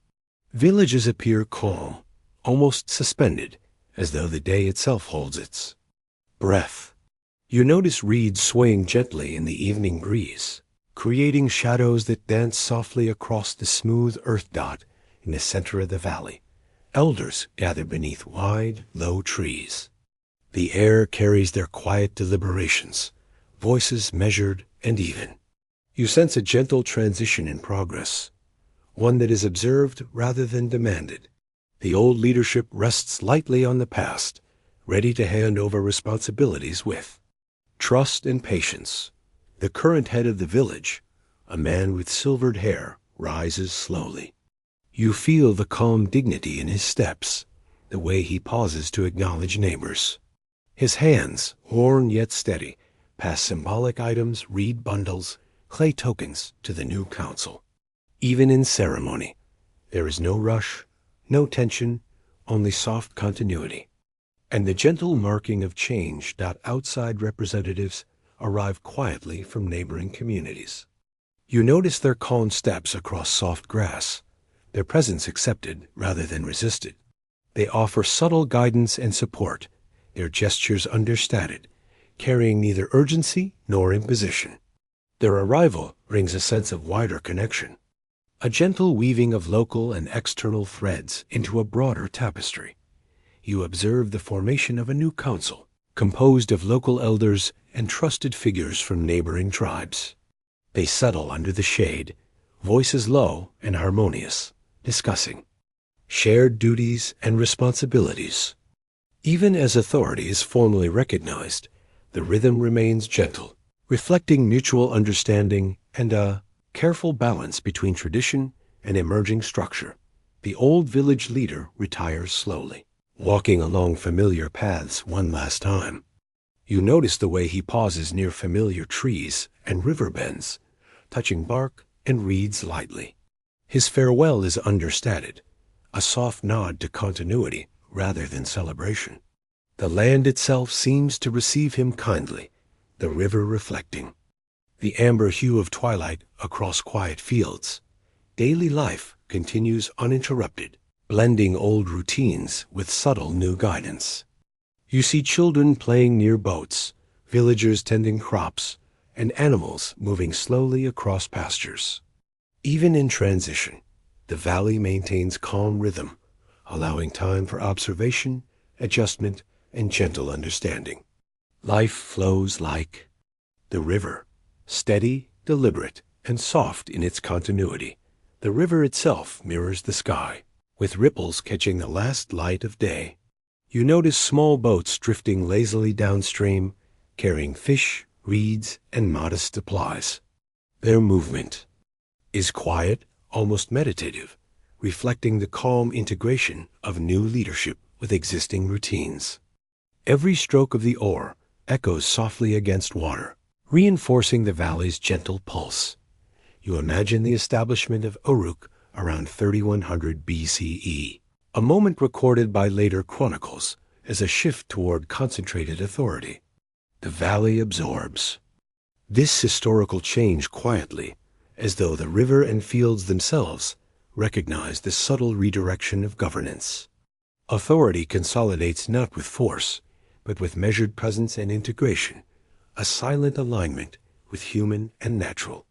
Villages appear calm, almost suspended, as though the day itself holds its breath. You notice reeds swaying gently in the evening breeze, creating shadows that dance softly across the smooth earth. In the center of the valley, elders gather beneath wide, low trees. The air carries their quiet deliberations, voices measured and even. You sense a gentle transition in progress, one that is observed rather than demanded. The old leadership rests lightly on the past, ready to hand over responsibilities with trust and patience. The current head of the village, a man with silvered hair, rises slowly. You feel the calm dignity in his steps, the way he pauses to acknowledge neighbors. His hands, worn yet steady, pass symbolic items, reed bundles, clay tokens to the new council. Even in ceremony, there is no rush, no tension, only soft continuity. And the gentle marking of change. Outside representatives arrive quietly from neighboring communities. You notice their calm steps across soft grass, their presence accepted rather than resisted. They offer subtle guidance and support, their gestures understated, carrying neither urgency nor imposition. Their arrival brings a sense of wider connection, a gentle weaving of local and external threads into a broader tapestry. You observe the formation of a new council, composed of local elders and trusted figures from neighboring tribes. They settle under the shade, voices low and harmonious, discussing shared duties and responsibilities. Even as authority is formally recognized, the rhythm remains gentle, reflecting mutual understanding and a careful balance between tradition and emerging structure. The old village leader retires slowly, walking along familiar paths one last time. You notice the way he pauses near familiar trees and river bends, touching bark and reeds lightly. His farewell is understated, a soft nod to continuity rather than celebration. The land itself seems to receive him kindly, the river reflecting the amber hue of twilight across quiet fields. Daily life continues uninterrupted, blending old routines with subtle new guidance. You see children playing near boats, villagers tending crops, and animals moving slowly across pastures. Even in transition, the valley maintains calm rhythm, allowing time for observation, adjustment, and gentle understanding. Life flows like the river, steady, deliberate, and soft in its continuity. The river itself mirrors the sky, with ripples catching the last light of day. You notice small boats drifting lazily downstream, carrying fish, reeds, and modest supplies. Their movement is quiet, almost meditative, reflecting the calm integration of new leadership with existing routines. Every stroke of the oar echoes softly against water, reinforcing the valley's gentle pulse. You imagine the establishment of Uruk around 3100 BCE, a moment recorded by later chronicles as a shift toward concentrated authority. The valley absorbs this historical change quietly, as though the river and fields themselves recognize the subtle redirection of governance. Authority consolidates not with force, but with measured presence and integration, a silent alignment with human and natural.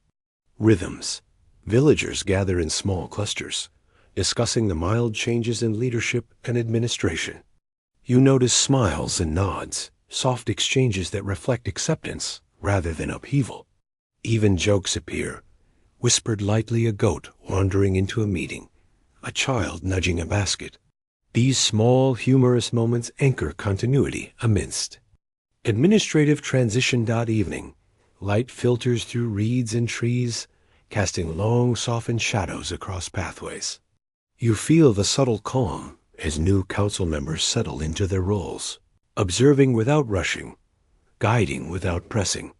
Rhythms. Villagers gather in small clusters, discussing the mild changes in leadership and administration. You notice smiles and nods, soft exchanges that reflect acceptance rather than upheaval. Even jokes appear, whispered lightly, a goat wandering into a meeting, a child nudging a basket. These small, humorous moments anchor continuity amidst administrative transition. Evening. Light filters through reeds and trees, casting long, softened shadows across pathways. You feel the subtle calm as new council members settle into their roles, observing without rushing, guiding without pressing.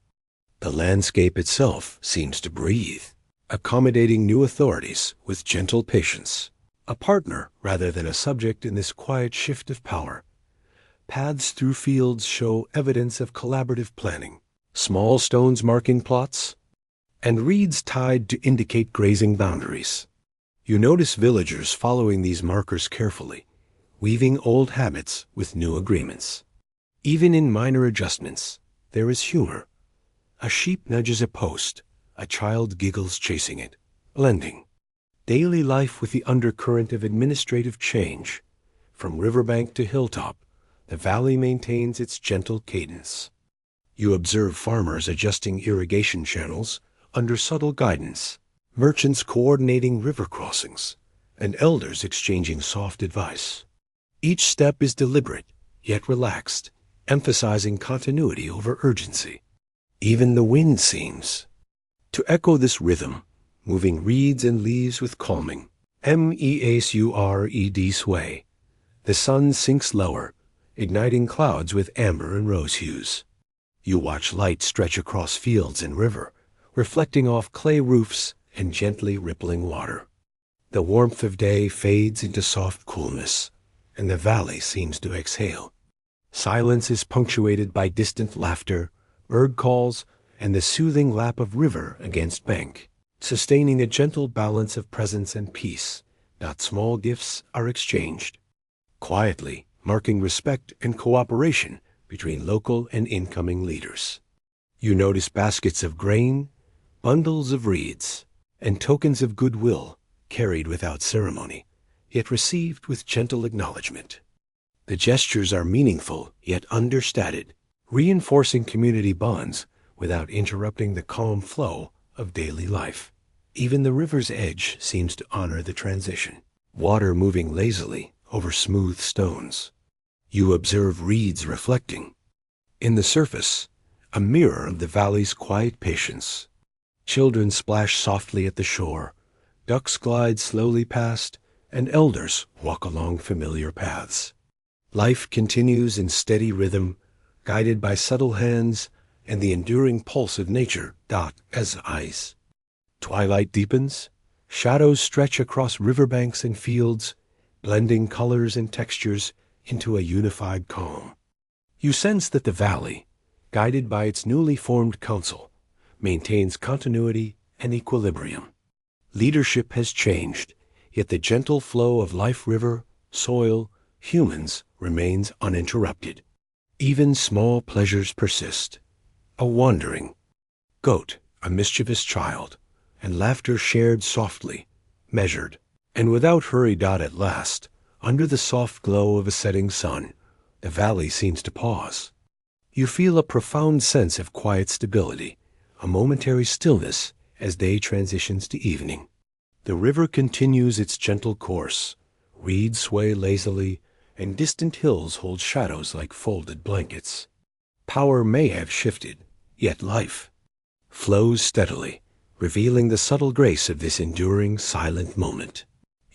The landscape itself seems to breathe, accommodating new authorities with gentle patience, a partner rather than a subject in this quiet shift of power. Paths through fields show evidence of collaborative planning, small stones marking plots, and reeds tied to indicate grazing boundaries. You notice villagers following these markers carefully, weaving old habits with new agreements. Even in minor adjustments, there is humor. A sheep nudges a post, a child giggles chasing it, blending daily life with the undercurrent of administrative change. From riverbank to hilltop, the valley maintains its gentle cadence. You observe farmers adjusting irrigation channels under subtle guidance, merchants coordinating river crossings, and elders exchanging soft advice. Each step is deliberate, yet relaxed, emphasizing continuity over urgency. Even the wind seems to echo this rhythm, moving reeds and leaves with calming, measured sway. The sun sinks lower, igniting clouds with amber and rose hues. You watch light stretch across fields and river, reflecting off clay roofs and gently rippling water. The warmth of day fades into soft coolness, and the valley seems to exhale. Silence is punctuated by distant laughter, bird calls, and the soothing lap of river against bank, sustaining a gentle balance of presence and peace. Not small gifts are exchanged, quietly marking respect and cooperation between local and incoming leaders. You notice baskets of grain, bundles of reeds, and tokens of goodwill carried without ceremony, yet received with gentle acknowledgement. The gestures are meaningful yet understated, reinforcing community bonds without interrupting the calm flow of daily life. Even the river's edge seems to honor the transition, water moving lazily over smooth stones. You observe reeds reflecting, in the surface, a mirror of the valley's quiet patience. Children splash softly at the shore, ducks glide slowly past, and elders walk along familiar paths. Life continues in steady rhythm, guided by subtle hands and the enduring pulse of nature. As eyes. Twilight deepens, shadows stretch across riverbanks and fields, blending colors and textures into a unified calm. You sense that the valley, guided by its newly formed council, maintains continuity and equilibrium. Leadership has changed, yet the gentle flow of life, river, soil, humans remains uninterrupted. Even small pleasures persist. A wandering goat, a mischievous child, and laughter shared softly, measured, and without hurry. At last, under the soft glow of a setting sun, the valley seems to pause. You feel a profound sense of quiet stability, a momentary stillness as day transitions to evening. The river continues its gentle course, reeds sway lazily, and distant hills hold shadows like folded blankets. Power may have shifted, yet life flows steadily, revealing the subtle grace of this enduring silent moment.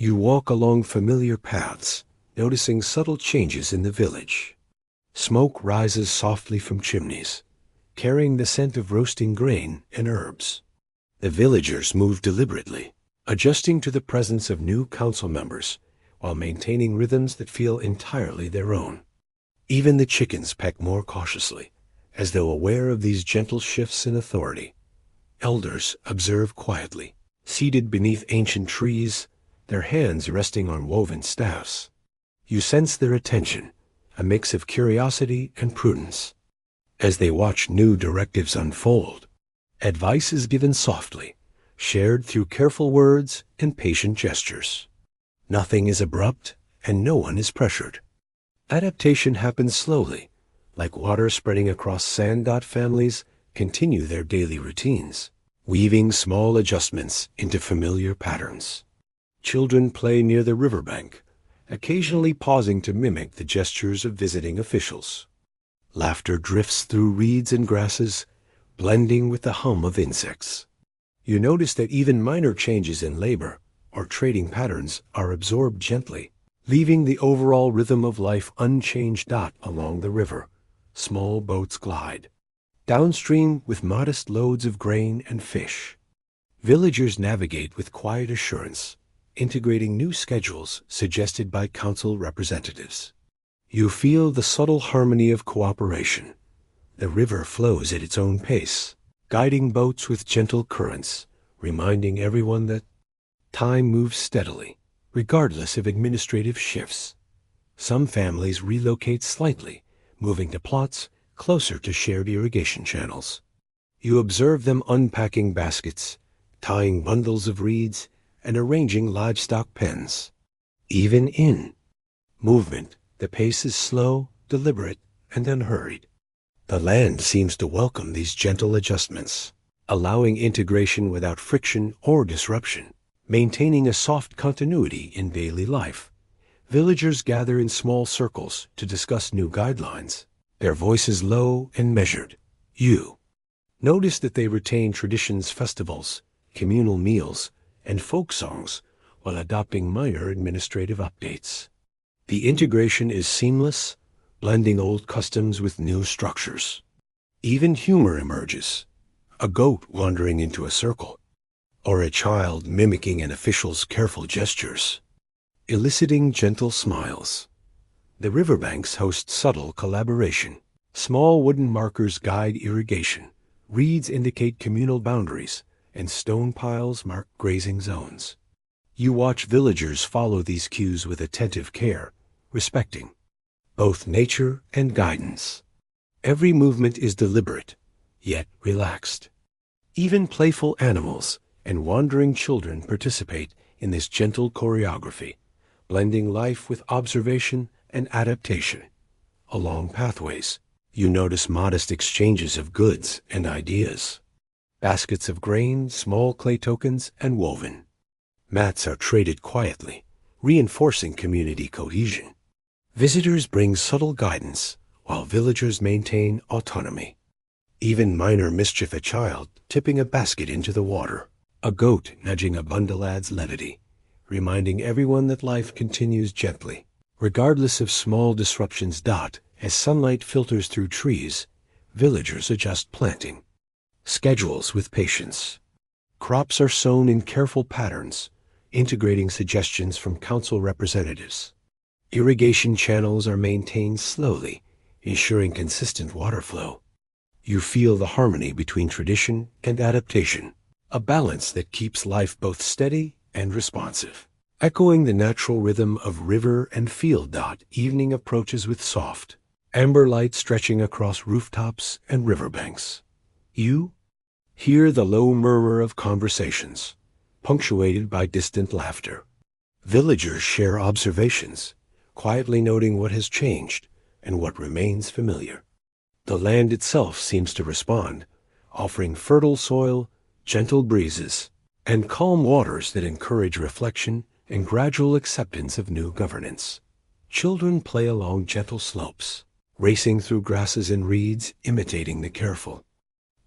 You walk along familiar paths, noticing subtle changes in the village. Smoke rises softly from chimneys, carrying the scent of roasting grain and herbs. The villagers move deliberately, adjusting to the presence of new council members while maintaining rhythms that feel entirely their own. Even the chickens peck more cautiously, as though aware of these gentle shifts in authority. Elders observe quietly, seated beneath ancient trees, their hands resting on woven staffs. You sense their attention, a mix of curiosity and prudence. As they watch new directives unfold, advice is given softly, shared through careful words and patient gestures. Nothing is abrupt, and no one is pressured. Adaptation happens slowly, like water spreading across sand. Families continue their daily routines, weaving small adjustments into familiar patterns. Children play near the riverbank, occasionally pausing to mimic the gestures of visiting officials. Laughter drifts through reeds and grasses, blending with the hum of insects. You notice that even minor changes in labor or trading patterns are absorbed gently, leaving the overall rhythm of life unchanged. Along the river, small boats glide, downstream with modest loads of grain and fish. Villagers navigate with quiet assurance, integrating new schedules suggested by council representatives. You feel the subtle harmony of cooperation. The river flows at its own pace, guiding boats with gentle currents, reminding everyone that time moves steadily, regardless of administrative shifts. Some families relocate slightly, moving to plots closer to shared irrigation channels. You observe them unpacking baskets, tying bundles of reeds, and arranging livestock pens. Even in movement, the pace is slow, deliberate, and unhurried. The land seems to welcome these gentle adjustments, allowing integration without friction or disruption, maintaining a soft continuity in daily life. Villagers gather in small circles to discuss new guidelines, their voices low and measured. You notice that they retain traditions, festivals, communal meals, and folk songs while adopting minor administrative updates. The integration is seamless, blending old customs with new structures. Even humor emerges, a goat wandering into a circle, or a child mimicking an official's careful gestures, eliciting gentle smiles. The riverbanks host subtle collaboration. Small wooden markers guide irrigation, reeds indicate communal boundaries, and stone piles mark grazing zones. You watch villagers follow these cues with attentive care, respecting both nature and guidance. Every movement is deliberate, yet relaxed. Even playful animals and wandering children participate in this gentle choreography, blending life with observation and adaptation. Along pathways, you notice modest exchanges of goods and ideas. Baskets of grain, small clay tokens, and woven. Mats are traded quietly, reinforcing community cohesion. Visitors bring subtle guidance, while villagers maintain autonomy. Even minor mischief, a child tipping a basket into the water, a goat nudging a bundle, adds levity, reminding everyone that life continues gently, regardless of small disruptions. As sunlight filters through trees, villagers adjust planting schedules with patience. Crops are sown in careful patterns, integrating suggestions from council representatives. Irrigation channels are maintained slowly, ensuring consistent water flow. You feel the harmony between tradition and adaptation, a balance that keeps life both steady and responsive. Echoing the natural rhythm of river and field. Evening approaches with soft, amber light stretching across rooftops and riverbanks. You hear the low murmur of conversations, punctuated by distant laughter. Villagers share observations, quietly noting what has changed and what remains familiar. The land itself seems to respond, offering fertile soil, gentle breezes, and calm waters that encourage reflection and gradual acceptance of new governance. Children play along gentle slopes, racing through grasses and reeds, imitating the careful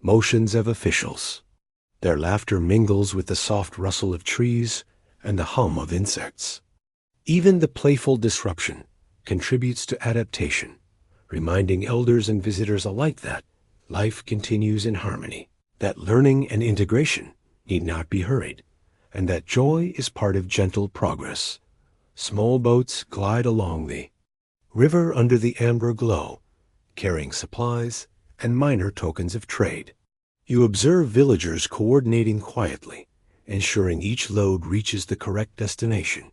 motions of officials. Their laughter mingles with the soft rustle of trees, and the hum of insects. Even the playful disruption contributes to adaptation, reminding elders and visitors alike that life continues in harmony, that learning and integration need not be hurried, and that joy is part of gentle progress. Small boats glide along the river under the amber glow, carrying supplies and minor tokens of trade. You observe villagers coordinating quietly, ensuring each load reaches the correct destination.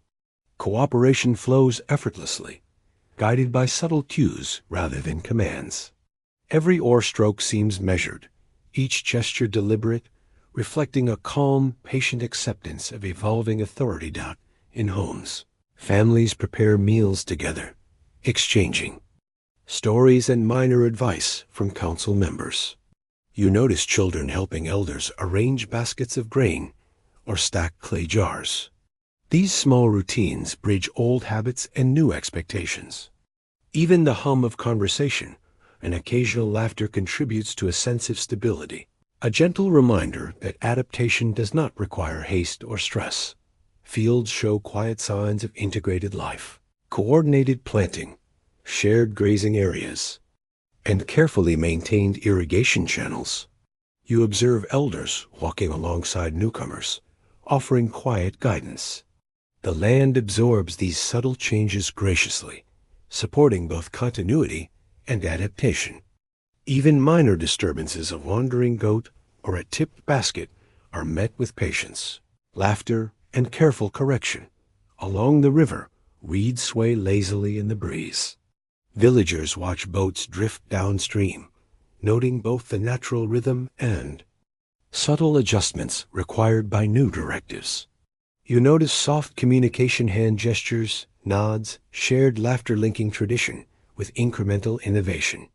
Cooperation flows effortlessly, guided by subtle cues rather than commands. Every oar stroke seems measured, each gesture deliberate, reflecting a calm, patient acceptance of evolving authority. In homes, families prepare meals together, exchanging stories and minor advice from council members. You notice children helping elders arrange baskets of grain or stack clay jars. These small routines bridge old habits and new expectations. Even the hum of conversation and occasional laughter contributes to a sense of stability, a gentle reminder that adaptation does not require haste or stress. Fields show quiet signs of integrated life, coordinated planting, shared grazing areas, and carefully maintained irrigation channels. You observe elders walking alongside newcomers, offering quiet guidance. The land absorbs these subtle changes graciously, supporting both continuity and adaptation. Even minor disturbances, a wandering goat or a tipped basket, are met with patience, laughter, and careful correction. Along the river, reeds sway lazily in the breeze. Villagers watch boats drift downstream, noting both the natural rhythm and subtle adjustments required by new directives. You notice soft communication hand gestures, nods, shared laughter linking tradition with incremental innovation.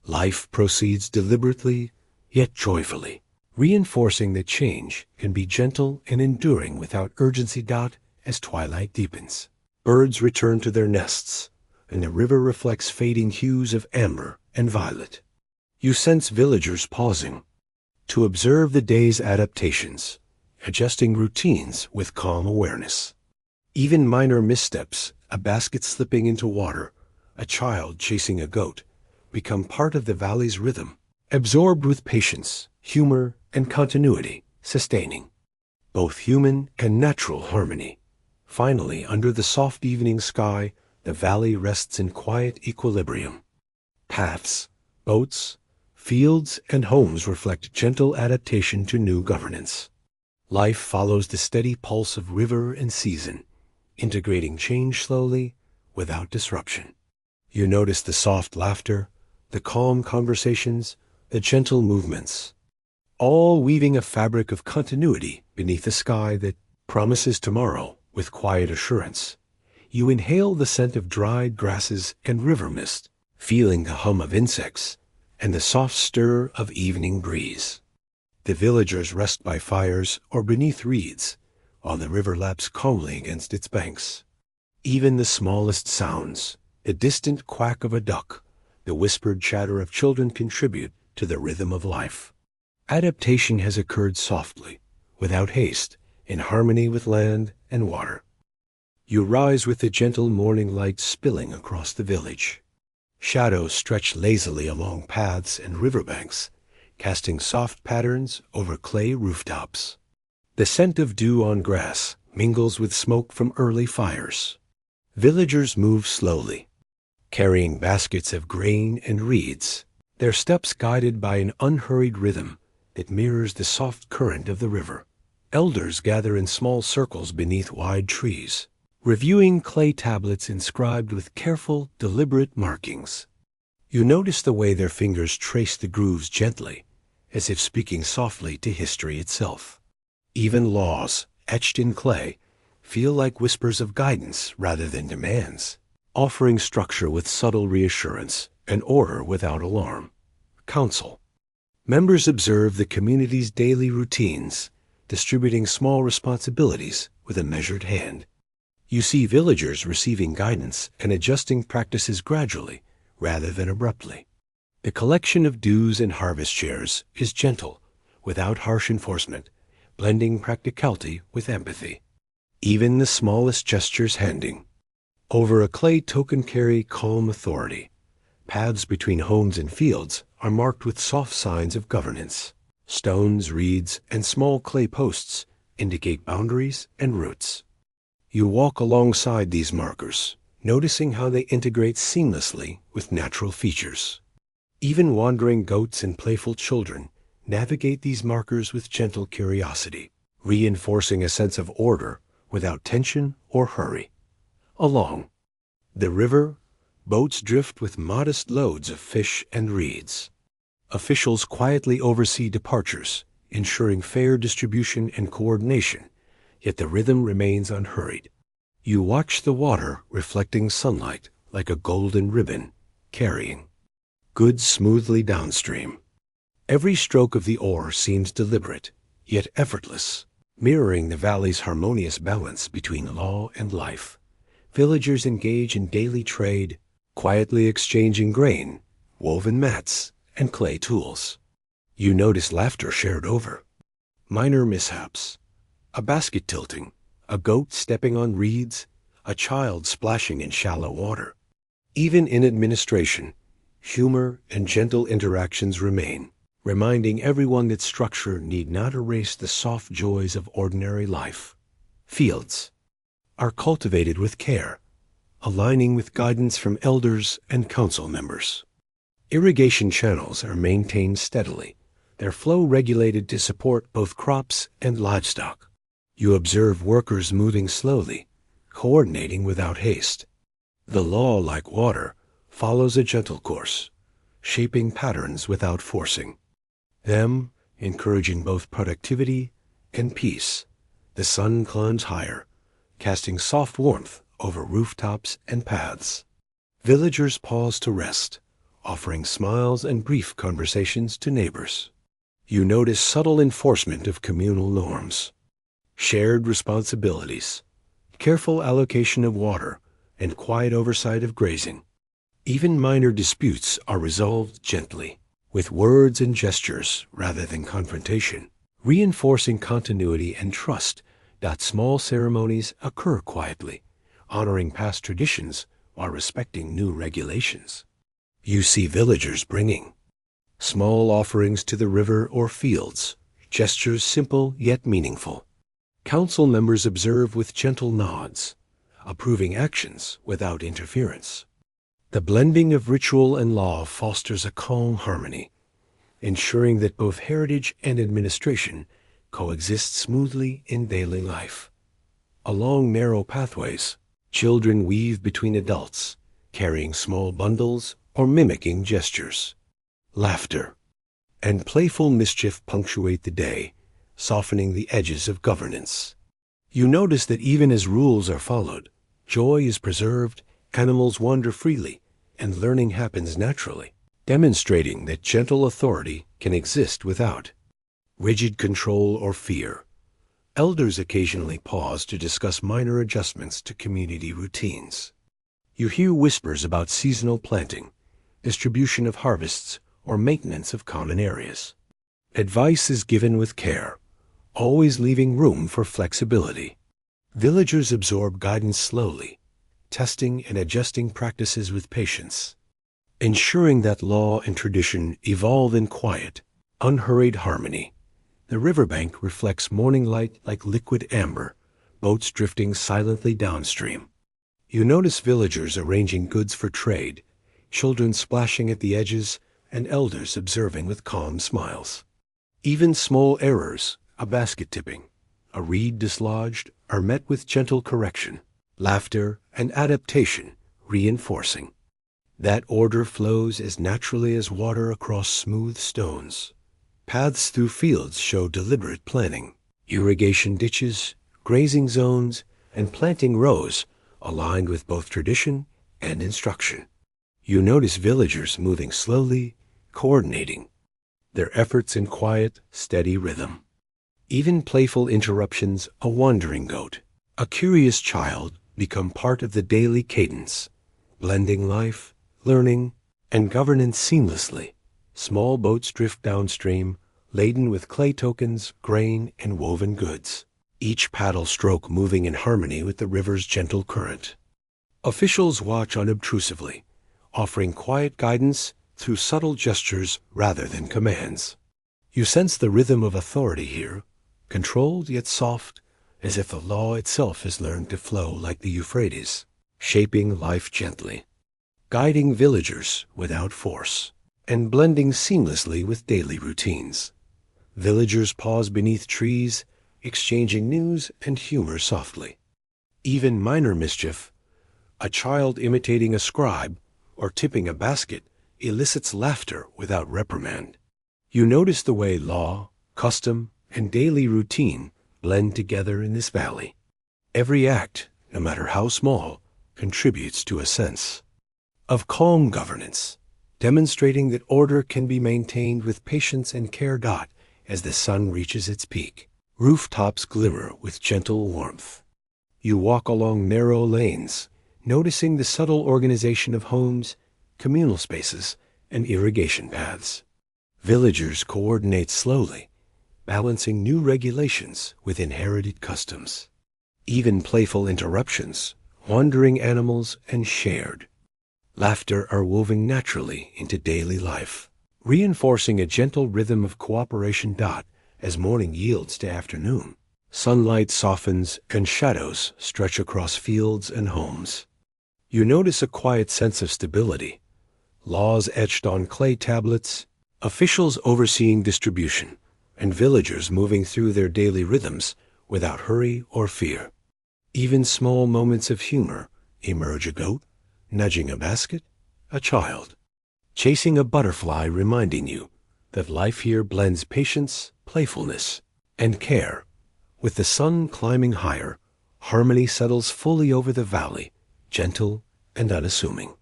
Life proceeds deliberately, yet joyfully, reinforcing that change can be gentle and enduring without urgency. As twilight deepens, birds return to their nests, and the river reflects fading hues of amber and violet. You sense villagers pausing to observe the day's adaptations, adjusting routines with calm awareness. Even minor missteps, a basket slipping into water, a child chasing a goat, become part of the valley's rhythm, absorbed with patience, humor, and continuity, sustaining both human and natural harmony. Finally, under the soft evening sky, the valley rests in quiet equilibrium. Paths, boats, fields, and homes reflect gentle adaptation to new governance. Life follows the steady pulse of river and season, integrating change slowly, without disruption. You notice the soft laughter, the calm conversations, the gentle movements, all weaving a fabric of continuity beneath a sky that promises tomorrow with quiet assurance. You inhale the scent of dried grasses and river mist, feeling the hum of insects and the soft stir of evening breeze. The villagers rest by fires or beneath reeds, while the river laps calmly against its banks. Even the smallest sounds, the distant quack of a duck, the whispered chatter of children, contribute to the rhythm of life. Adaptation has occurred softly, without haste, in harmony with land and water. You rise with the gentle morning light spilling across the village. Shadows stretch lazily along paths and riverbanks, casting soft patterns over clay rooftops. The scent of dew on grass mingles with smoke from early fires. Villagers move slowly, carrying baskets of grain and reeds, their steps guided by an unhurried rhythm that mirrors the soft current of the river. Elders gather in small circles beneath wide trees, reviewing clay tablets inscribed with careful, deliberate markings. You notice the way their fingers trace the grooves gently, as if speaking softly to history itself. Even laws, etched in clay, feel like whispers of guidance rather than demands, offering structure with subtle reassurance and order without alarm. Council. Members observe the community's daily routines, distributing small responsibilities with a measured hand. You see villagers receiving guidance and adjusting practices gradually rather than abruptly. The collection of dues and harvest shares is gentle, without harsh enforcement, blending practicality with empathy. even the smallest gestures handing. Over a clay token carry calm authority. Paths between homes and fields are marked with soft signs of governance. Stones, reeds, and small clay posts indicate boundaries and roots. You walk alongside these markers, noticing how they integrate seamlessly with natural features. Even wandering goats and playful children navigate these markers with gentle curiosity, reinforcing a sense of order without tension or hurry. Along the river, boats drift with modest loads of fish and reeds. Officials quietly oversee departures, ensuring fair distribution and coordination, yet the rhythm remains unhurried. You watch the water reflecting sunlight like a golden ribbon, carrying goods smoothly downstream. Every stroke of the oar seems deliberate, yet effortless, mirroring the valley's harmonious balance between law and life. Villagers engage in daily trade, quietly exchanging grain, woven mats, and clay tools. You notice laughter shared over minor mishaps, a basket tilting, a goat stepping on reeds, a child splashing in shallow water. Even in administration, humor and gentle interactions remain, reminding everyone that structure need not erase the soft joys of ordinary life. Fields are cultivated with care, aligning with guidance from elders and council members. Irrigation channels are maintained steadily, their flow regulated to support both crops and livestock. You observe workers moving slowly, coordinating without haste. The law, like water, follows a gentle course, shaping patterns without forcing them, encouraging both productivity and peace. The sun climbs higher, casting soft warmth over rooftops and paths. Villagers pause to rest, offering smiles and brief conversations to neighbors. You notice subtle enforcement of communal norms, shared responsibilities, careful allocation of water, and quiet oversight of grazing. Even minor disputes are resolved gently, with words and gestures rather than confrontation, reinforcing continuity and trust that small ceremonies occur quietly, honoring past traditions while respecting new regulations. You see villagers bringing small offerings to the river or fields, gestures simple yet meaningful. Council members observe with gentle nods, approving actions without interference. The blending of ritual and law fosters a calm harmony, ensuring that both heritage and administration coexist smoothly in daily life. Along narrow pathways, children weave between adults, carrying small bundles or mimicking gestures. Laughter and playful mischief punctuate the day, softening the edges of governance. You notice that even as rules are followed, joy is preserved, animals wander freely, and learning happens naturally, demonstrating that gentle authority can exist without rigid control or fear. Elders occasionally pause to discuss minor adjustments to community routines. You hear whispers about seasonal planting, distribution of harvests, or maintenance of common areas. Advice is given with care, always leaving room for flexibility. Villagers absorb guidance slowly, testing and adjusting practices with patience, ensuring that law and tradition evolve in quiet, unhurried harmony. The riverbank reflects morning light like liquid amber, boats drifting silently downstream. You notice villagers arranging goods for trade, children splashing at the edges, and elders observing with calm smiles. Even small errors, a basket tipping, a reed dislodged, are met with gentle correction, laughter, and adaptation reinforcing. That order flows as naturally as water across smooth stones. Paths through fields show deliberate planning. Irrigation ditches, grazing zones, and planting rows aligned with both tradition and instruction. You notice villagers moving slowly, coordinating their efforts in quiet, steady rhythm. Even playful interruptions, a wandering goat, a curious child, become part of the daily cadence, blending life, learning, and governance seamlessly. Small boats drift downstream, laden with clay tokens, grain, and woven goods. each paddle stroke moving in harmony with the river's gentle current. Officials watch unobtrusively, offering quiet guidance through subtle gestures rather than commands. You sense the rhythm of authority here, controlled yet soft, as if the law itself has learned to flow like the Euphrates, shaping life gently, guiding villagers without force, and blending seamlessly with daily routines. Villagers pause beneath trees, exchanging news and humor softly. Even minor mischief, a child imitating a scribe or tipping a basket, elicits laughter without reprimand. You notice the way law, custom, and daily routine blend together in this valley. Every act, no matter how small, contributes to a sense of calm governance, demonstrating that order can be maintained with patience and care. As the sun reaches its peak, rooftops glimmer with gentle warmth. You walk along narrow lanes, noticing the subtle organization of homes, communal spaces, and irrigation paths. Villagers coordinate slowly, balancing new regulations with inherited customs. Even playful interruptions, wandering animals, and shared laughter are woven naturally into daily life, reinforcing a gentle rhythm of cooperation. As morning yields to afternoon, sunlight softens and shadows stretch across fields and homes. You notice a quiet sense of stability, laws etched on clay tablets, officials overseeing distribution, and villagers moving through their daily rhythms without hurry or fear. Even small moments of humor emerge: a goat nudging a basket, a child chasing a butterfly, reminding you that life here blends patience, playfulness, and care. With the sun climbing higher, harmony settles fully over the valley, gentle and unassuming.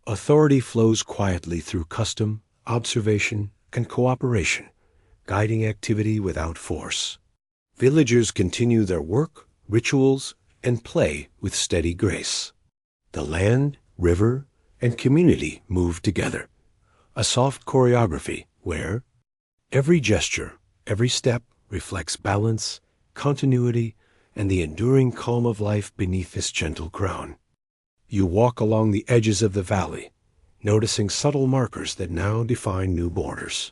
Authority flows quietly through custom, observation, and cooperation, guiding activity without force. Villagers continue their work, rituals, and play with steady grace. The land, river, and community move together, a soft choreography where every gesture, every step reflects balance, continuity, and the enduring calm of life beneath this gentle crown. You walk along the edges of the valley, noticing subtle markers that now define new borders.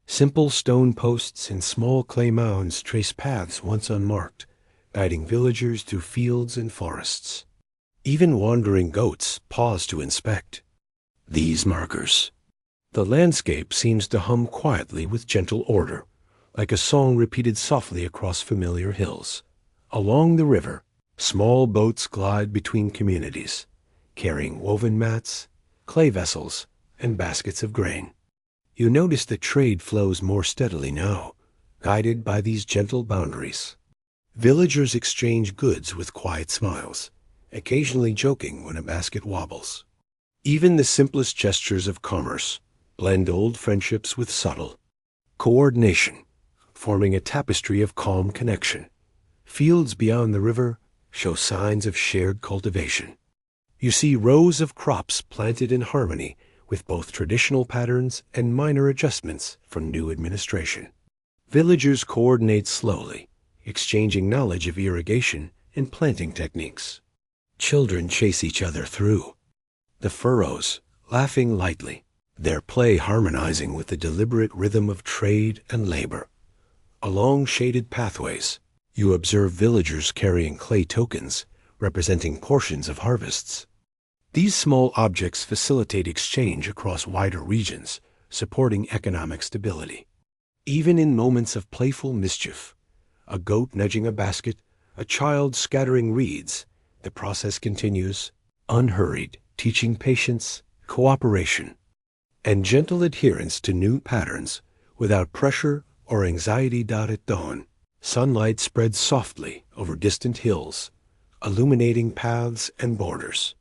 Simple stone posts and small clay mounds trace paths once unmarked, guiding villagers through fields and forests. Even wandering goats pause to inspect these markers. The landscape seems to hum quietly with gentle order, like a song repeated softly across familiar hills. Along the river, small boats glide between communities, carrying woven mats, clay vessels, and baskets of grain. You notice that trade flows more steadily now, guided by these gentle boundaries. Villagers exchange goods with quiet smiles, occasionally joking when a basket wobbles. Even the simplest gestures of commerce blend old friendships with subtle coordination, forming a tapestry of calm connection. Fields beyond the river show signs of shared cultivation. You see rows of crops planted in harmony with both traditional patterns and minor adjustments from new administration. Villagers coordinate slowly, exchanging knowledge of irrigation and planting techniques. Children chase each other through the furrows, laughing lightly, their play harmonizing with the deliberate rhythm of trade and labor. Along shaded pathways, you observe villagers carrying clay tokens representing portions of harvests. These small objects facilitate exchange across wider regions, supporting economic stability. Even in moments of playful mischief, a goat nudging a basket, a child scattering reeds, the process continues, unhurried, teaching patience, cooperation, and gentle adherence to new patterns without pressure or anxiety. At dawn, sunlight spreads softly over distant hills, illuminating paths and borders.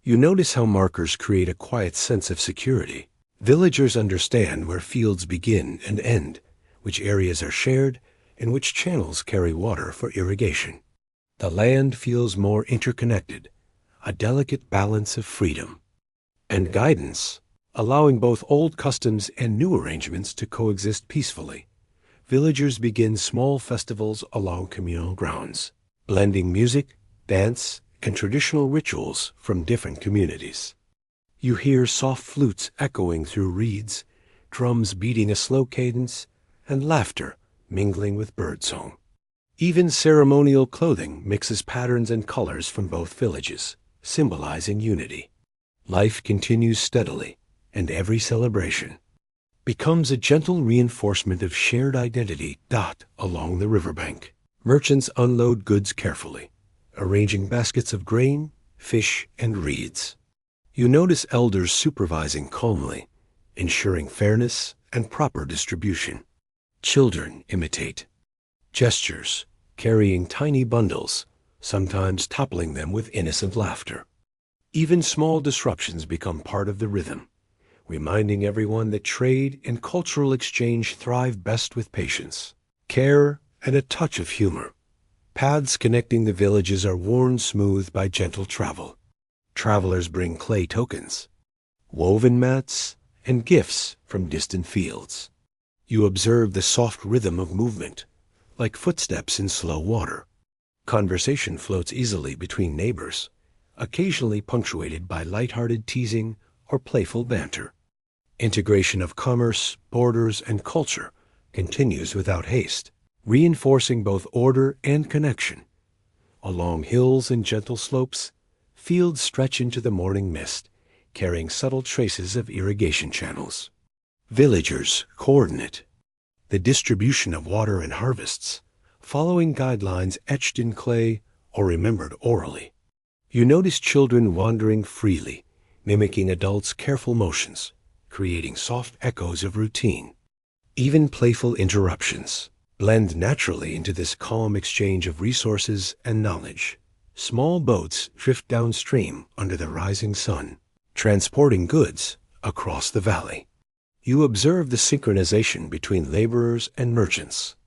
You notice how markers create a quiet sense of security. Villagers understand where fields begin and end, which areas are shared, and which channels carry water for irrigation. The land feels more interconnected, a delicate balance of freedom and guidance, allowing both old customs and new arrangements to coexist peacefully. villagers begin small festivals along communal grounds, blending music, dance, and traditional rituals from different communities. You hear soft flutes echoing through reeds, drums beating a slow cadence, and laughter mingling with birdsong. Even ceremonial clothing mixes patterns and colors from both villages, symbolizing unity. Life continues steadily, and every celebration becomes a gentle reinforcement of shared identity. Along the riverbank, merchants unload goods carefully, arranging baskets of grain, fish, and reeds. You notice elders supervising calmly, ensuring fairness and proper distribution. Children imitate gestures, carrying tiny bundles, sometimes toppling them with innocent laughter. Even small disruptions become part of the rhythm, reminding everyone that trade and cultural exchange thrive best with patience, care, and a touch of humor. Paths connecting the villages are worn smooth by gentle travel. Travelers bring clay tokens, woven mats, and gifts from distant fields. You observe the soft rhythm of movement, like footsteps in slow water. Conversation floats easily between neighbors, occasionally punctuated by lighthearted teasing or playful banter. Integration of commerce, borders, and culture continues without haste, reinforcing both order and connection. Along hills and gentle slopes, fields stretch into the morning mist, carrying subtle traces of irrigation channels. Villagers coordinate the distribution of water and harvests, following guidelines etched in clay or remembered orally. You notice children wandering freely, mimicking adults' careful motions, creating soft echoes of routine. Even playful interruptions blend naturally into this calm exchange of resources and knowledge. Small boats drift downstream under the rising sun, transporting goods across the valley. You observe the synchronization between laborers and merchants,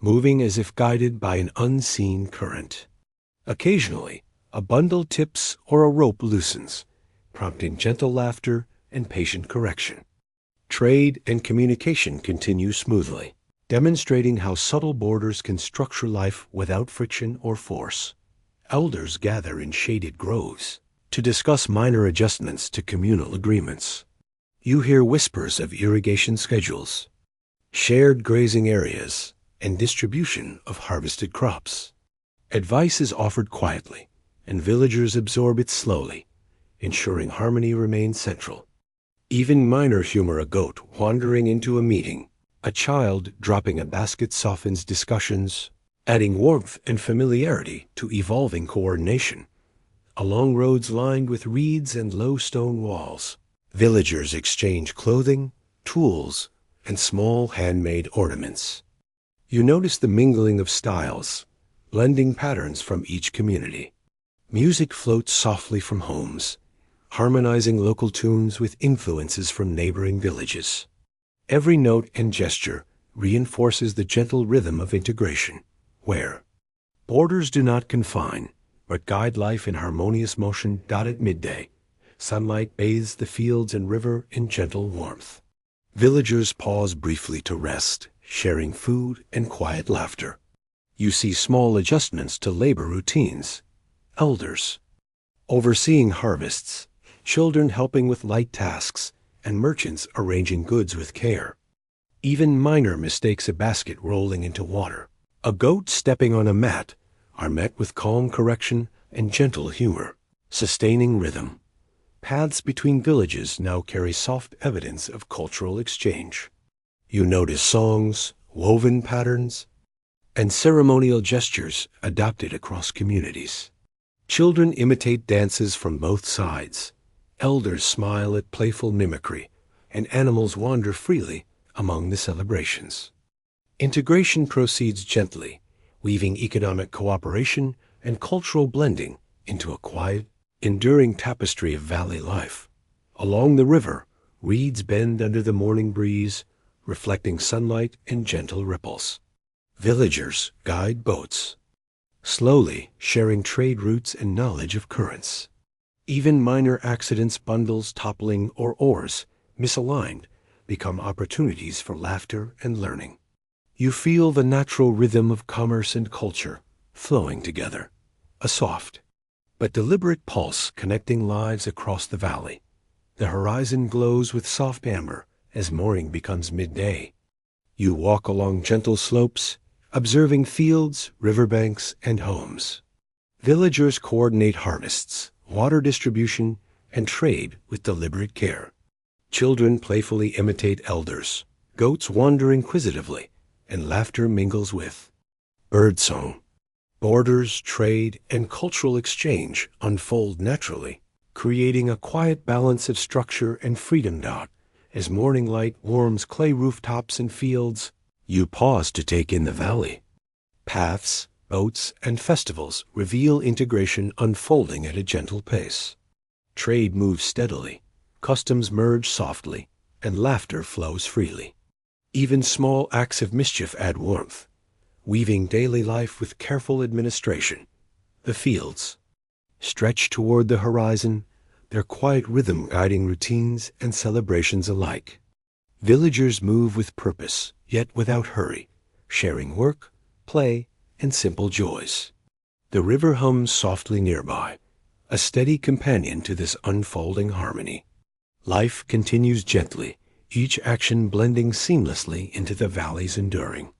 moving as if guided by an unseen current. Occasionally, a bundle tips or a rope loosens, prompting gentle laughter and patient correction. Trade and communication continue smoothly, demonstrating how subtle borders can structure life without friction or force. Elders gather in shaded groves to discuss minor adjustments to communal agreements. You hear whispers of irrigation schedules, shared grazing areas, and distribution of harvested crops. Advice is offered quietly, and villagers absorb it slowly, ensuring harmony remains central. Even minor humor, a goat wandering into a meeting, a child dropping a basket softens discussions, adding warmth and familiarity to evolving coordination. Along roads lined with reeds and low stone walls, villagers exchange clothing, tools, and small handmade ornaments. You notice the mingling of styles, blending patterns from each community. Music floats softly from homes, harmonizing local tunes with influences from neighboring villages. Every note and gesture reinforces the gentle rhythm of integration, where borders do not confine, but guide life in harmonious motion. At midday, sunlight bathes the fields and river in gentle warmth. Villagers pause briefly to rest, sharing food and quiet laughter. You see small adjustments to labor routines. Elders overseeing harvests, children helping with light tasks, and merchants arranging goods with care. Even minor mistakes, a basket rolling into water, a goat stepping on a mat, are met with calm correction and gentle humor, sustaining rhythm. Paths between villages now carry soft evidence of cultural exchange. You notice songs, woven patterns, and ceremonial gestures adopted across communities. Children imitate dances from both sides. Elders smile at playful mimicry, and animals wander freely among the celebrations. Integration proceeds gently, weaving economic cooperation and cultural blending into a quiet, enduring tapestry of valley life. Along the river, reeds bend under the morning breeze, reflecting sunlight and gentle ripples. Villagers guide boats, slowly sharing trade routes and knowledge of currents. Even minor accidents, bundles toppling, or oars misaligned, become opportunities for laughter and learning. You feel the natural rhythm of commerce and culture flowing together, a soft but deliberate pulse connecting lives across the valley. The horizon glows with soft amber as morning becomes midday. You walk along gentle slopes, observing fields, riverbanks, and homes. Villagers coordinate harvests, water distribution, and trade with deliberate care. Children playfully imitate elders. Goats wander inquisitively, and laughter mingles with birdsong. Borders, trade, and cultural exchange unfold naturally, creating a quiet balance of structure and freedom. As morning light warms clay rooftops and fields, you pause to take in the valley. Paths, boats, and festivals reveal integration unfolding at a gentle pace. Trade moves steadily, customs merge softly, and laughter flows freely. Even small acts of mischief add warmth, weaving daily life with careful administration. The fields stretch toward the horizon, their quiet rhythm guiding routines and celebrations alike. Villagers move with purpose, yet without hurry, sharing work, play, and simple joys. The river hums softly nearby, a steady companion to this unfolding harmony. Life continues gently, each action blending seamlessly into the valley's enduring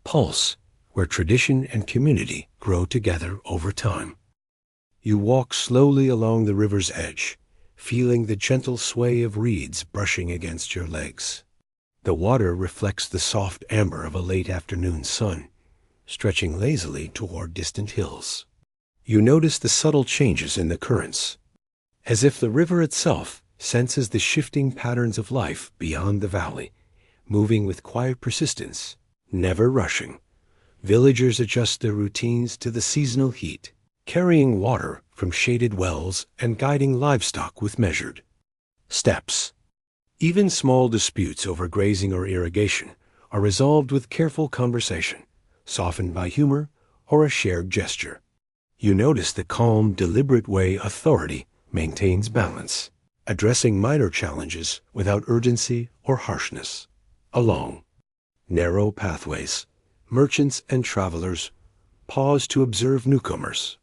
pulse, where tradition and community grow together over time. You walk slowly along the river's edge, feeling the gentle sway of reeds brushing against your legs. The water reflects the soft amber of a late afternoon sun, stretching lazily toward distant hills. You notice the subtle changes in the currents, as if the river itself senses the shifting patterns of life beyond the valley, moving with quiet persistence, never rushing. Villagers adjust their routines to the seasonal heat, carrying water from shaded wells and guiding livestock with measured steps. Even small disputes over grazing or irrigation are resolved with careful conversation, softened by humor or a shared gesture. You notice the calm, deliberate way authority maintains balance, addressing minor challenges without urgency or harshness. Along narrow pathways, merchants and travelers pause to observe newcomers.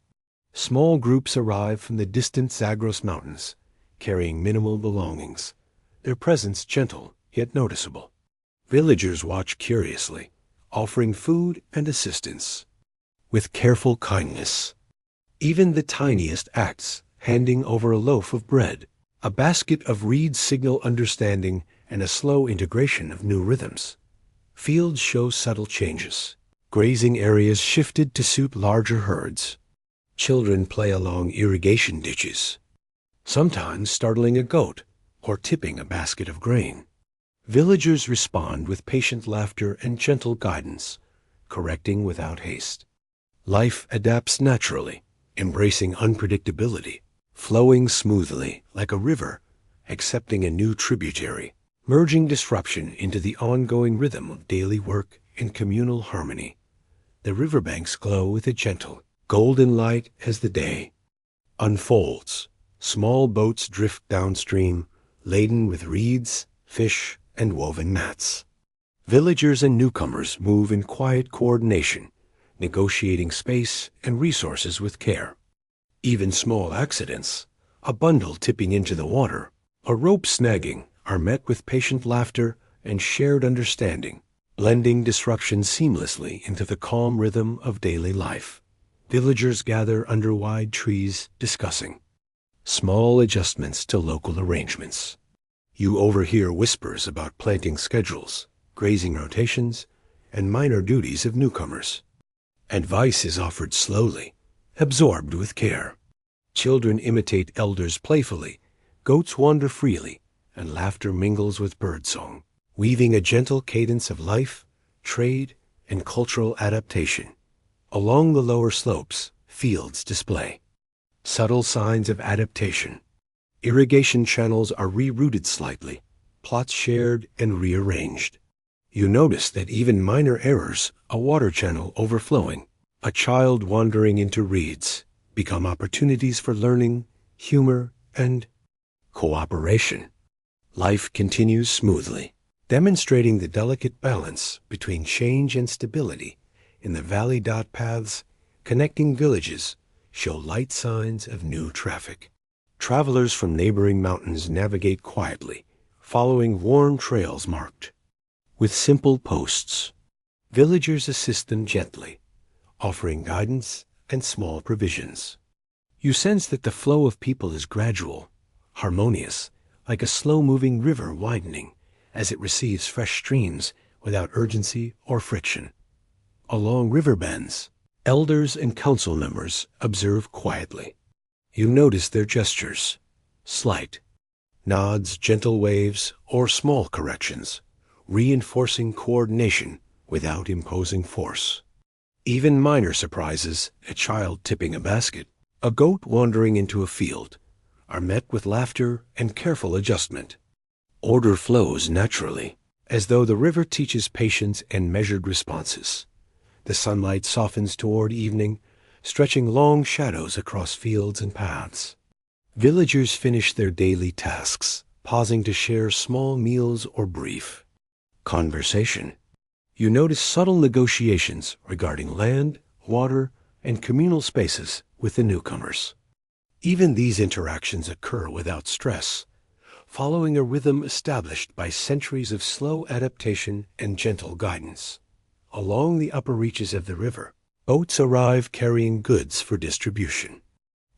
Small groups arrive from the distant Zagros Mountains, carrying minimal belongings, their presence gentle yet noticeable. Villagers watch curiously, offering food and assistance with careful kindness. Even the tiniest acts, handing over a loaf of bread, a basket of reeds signal understanding and a slow integration of new rhythms. Fields show subtle changes. Grazing areas shifted to suit larger herds. Children play along irrigation ditches, sometimes startling a goat or tipping a basket of grain. Villagers respond with patient laughter and gentle guidance, correcting without haste. Life adapts naturally, embracing unpredictability, flowing smoothly like a river, accepting a new tributary, merging disruption into the ongoing rhythm of daily work and communal harmony. The riverbanks glow with a gentle, golden light as the day unfolds. Small boats drift downstream, laden with reeds, fish, and woven mats. Villagers and newcomers move in quiet coordination, negotiating space and resources with care. Even small accidents, a bundle tipping into the water, a rope snagging, are met with patient laughter and shared understanding, blending disruption seamlessly into the calm rhythm of daily life. Villagers gather under wide trees, discussing small adjustments to local arrangements. You overhear whispers about planting schedules, grazing rotations, and minor duties of newcomers. Advice is offered slowly, absorbed with care. Children imitate elders playfully, goats wander freely, and laughter mingles with birdsong, weaving a gentle cadence of life, trade, and cultural adaptation. Along the lower slopes, fields display subtle signs of adaptation. Irrigation channels are rerouted slightly, plots shared and rearranged. You notice that even minor errors, a water channel overflowing, a child wandering into reeds, become opportunities for learning, humor, and cooperation. Life continues smoothly, demonstrating the delicate balance between change and stability in the valley. Paths connecting villages show light signs of new traffic. Travelers from neighboring mountains navigate quietly, following worn trails marked with simple posts. Villagers assist them gently, offering guidance and small provisions. You sense that the flow of people is gradual, harmonious, like a slow-moving river widening as it receives fresh streams without urgency or friction. Along river bends, elders and council members observe quietly. You notice their gestures, slight, nods, gentle waves, or small corrections, reinforcing coordination without imposing force. Even minor surprises, a child tipping a basket, a goat wandering into a field, are met with laughter and careful adjustment. Order flows naturally, as though the river teaches patience and measured responses. The sunlight softens toward evening, stretching long shadows across fields and paths. Villagers finish their daily tasks, pausing to share small meals or brief conversation. You notice subtle negotiations regarding land, water, and communal spaces with the newcomers. Even these interactions occur without stress, following a rhythm established by centuries of slow adaptation and gentle guidance. Along the upper reaches of the river, boats arrive carrying goods for distribution.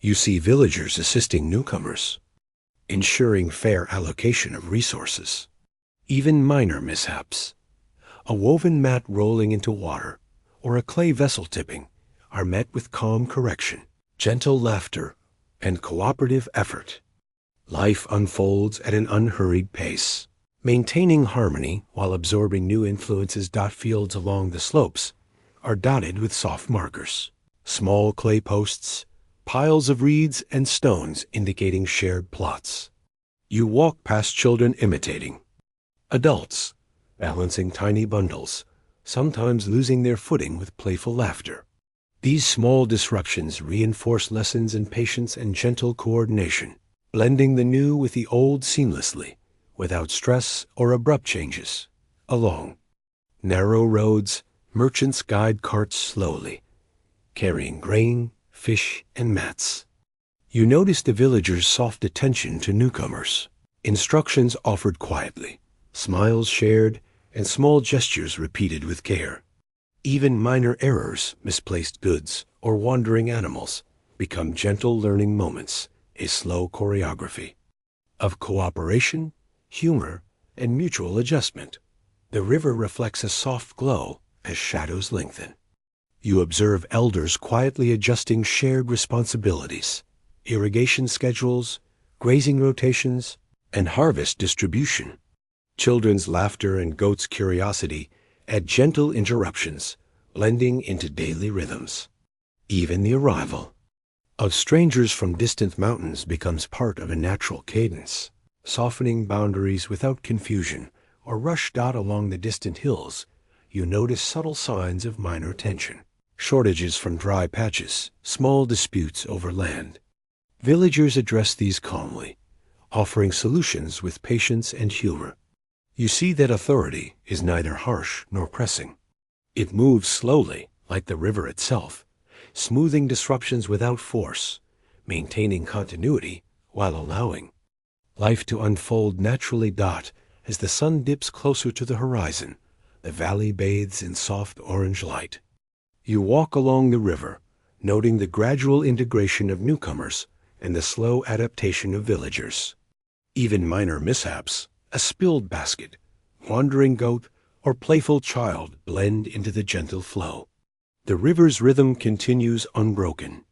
You see villagers assisting newcomers, ensuring fair allocation of resources. Even minor mishaps, a woven mat rolling into water or a clay vessel tipping, are met with calm correction, gentle laughter, and cooperative effort. Life unfolds at an unhurried pace, maintaining harmony while absorbing new influences. Fields along the slopes are dotted with soft markers, small clay posts, piles of reeds and stones indicating shared plots. You walk past children imitating adults, balancing tiny bundles, sometimes losing their footing with playful laughter. These small disruptions reinforce lessons in patience and gentle coordination, blending the new with the old seamlessly, without stress or abrupt changes. Along narrow roads, merchants guide carts slowly, carrying grain, fish, and mats. You notice the villagers' soft attention to newcomers, instructions offered quietly, smiles shared, and small gestures repeated with care. Even minor errors, misplaced goods, or wandering animals become gentle learning moments, a slow choreography of cooperation, humor, and mutual adjustment. The river reflects a soft glow as shadows lengthen. You observe elders quietly adjusting shared responsibilities, irrigation schedules, grazing rotations, and harvest distribution. Children's laughter and goats' curiosity add gentle interruptions, blending into daily rhythms. Even the arrival of strangers from distant mountains becomes part of a natural cadence, softening boundaries without confusion or rush. Along the distant hills, you notice subtle signs of minor tension, shortages from dry patches, small disputes over land. Villagers address these calmly, offering solutions with patience and humor. You see that authority is neither harsh nor pressing. It moves slowly, like the river itself, smoothing disruptions without force, maintaining continuity while allowing life to unfold naturally. As the sun dips closer to the horizon, the valley bathes in soft orange light. You walk along the river, noting the gradual integration of newcomers and the slow adaptation of villagers. Even minor mishaps, a spilled basket, wandering goat, or playful child blend into the gentle flow. The river's rhythm continues unbroken,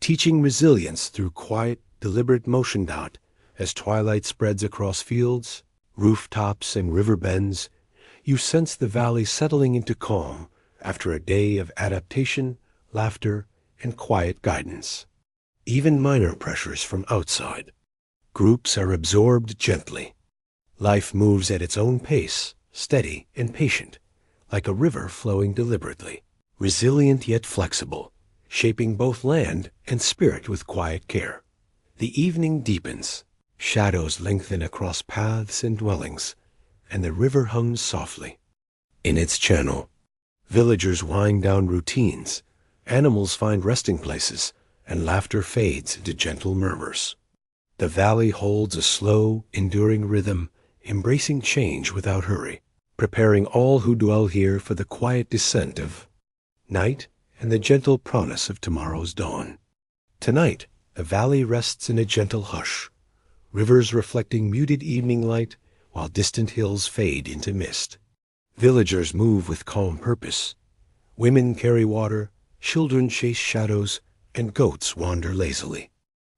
teaching resilience through quiet, deliberate motion. As twilight spreads across fields, rooftops, and river bends, you sense the valley settling into calm after a day of adaptation, laughter, and quiet guidance. Even minor pressures from outside groups are absorbed gently. Life moves at its own pace, steady and patient, like a river flowing deliberately, resilient yet flexible, shaping both land and spirit with quiet care. The evening deepens, shadows lengthen across paths and dwellings, and the river hums softly. In its channel, villagers wind down routines, animals find resting places, and laughter fades into gentle murmurs. The valley holds a slow, enduring rhythm, embracing change without hurry, preparing all who dwell here for the quiet descent of night and the gentle promise of tomorrow's dawn. Tonight, the valley rests in a gentle hush, rivers reflecting muted evening light while distant hills fade into mist. Villagers move with calm purpose. Women carry water, children chase shadows, and goats wander lazily.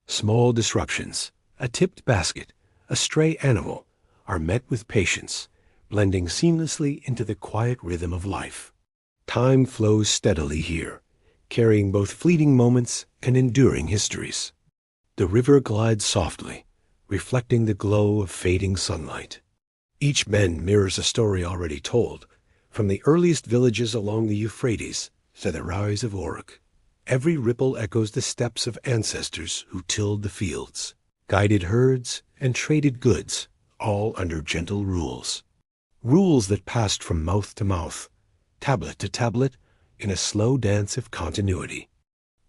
Small disruptions, a tipped basket, a stray animal, are met with patience, blending seamlessly into the quiet rhythm of life. Time flows steadily here, carrying both fleeting moments and enduring histories. The river glides softly, reflecting the glow of fading sunlight. Each bend mirrors a story already told, from the earliest villages along the Euphrates to the rise of Uruk. Every ripple echoes the steps of ancestors who tilled the fields, guided herds, and traded goods, all under gentle rules. Rules that passed from mouth to mouth, tablet to tablet, in a slow dance of continuity.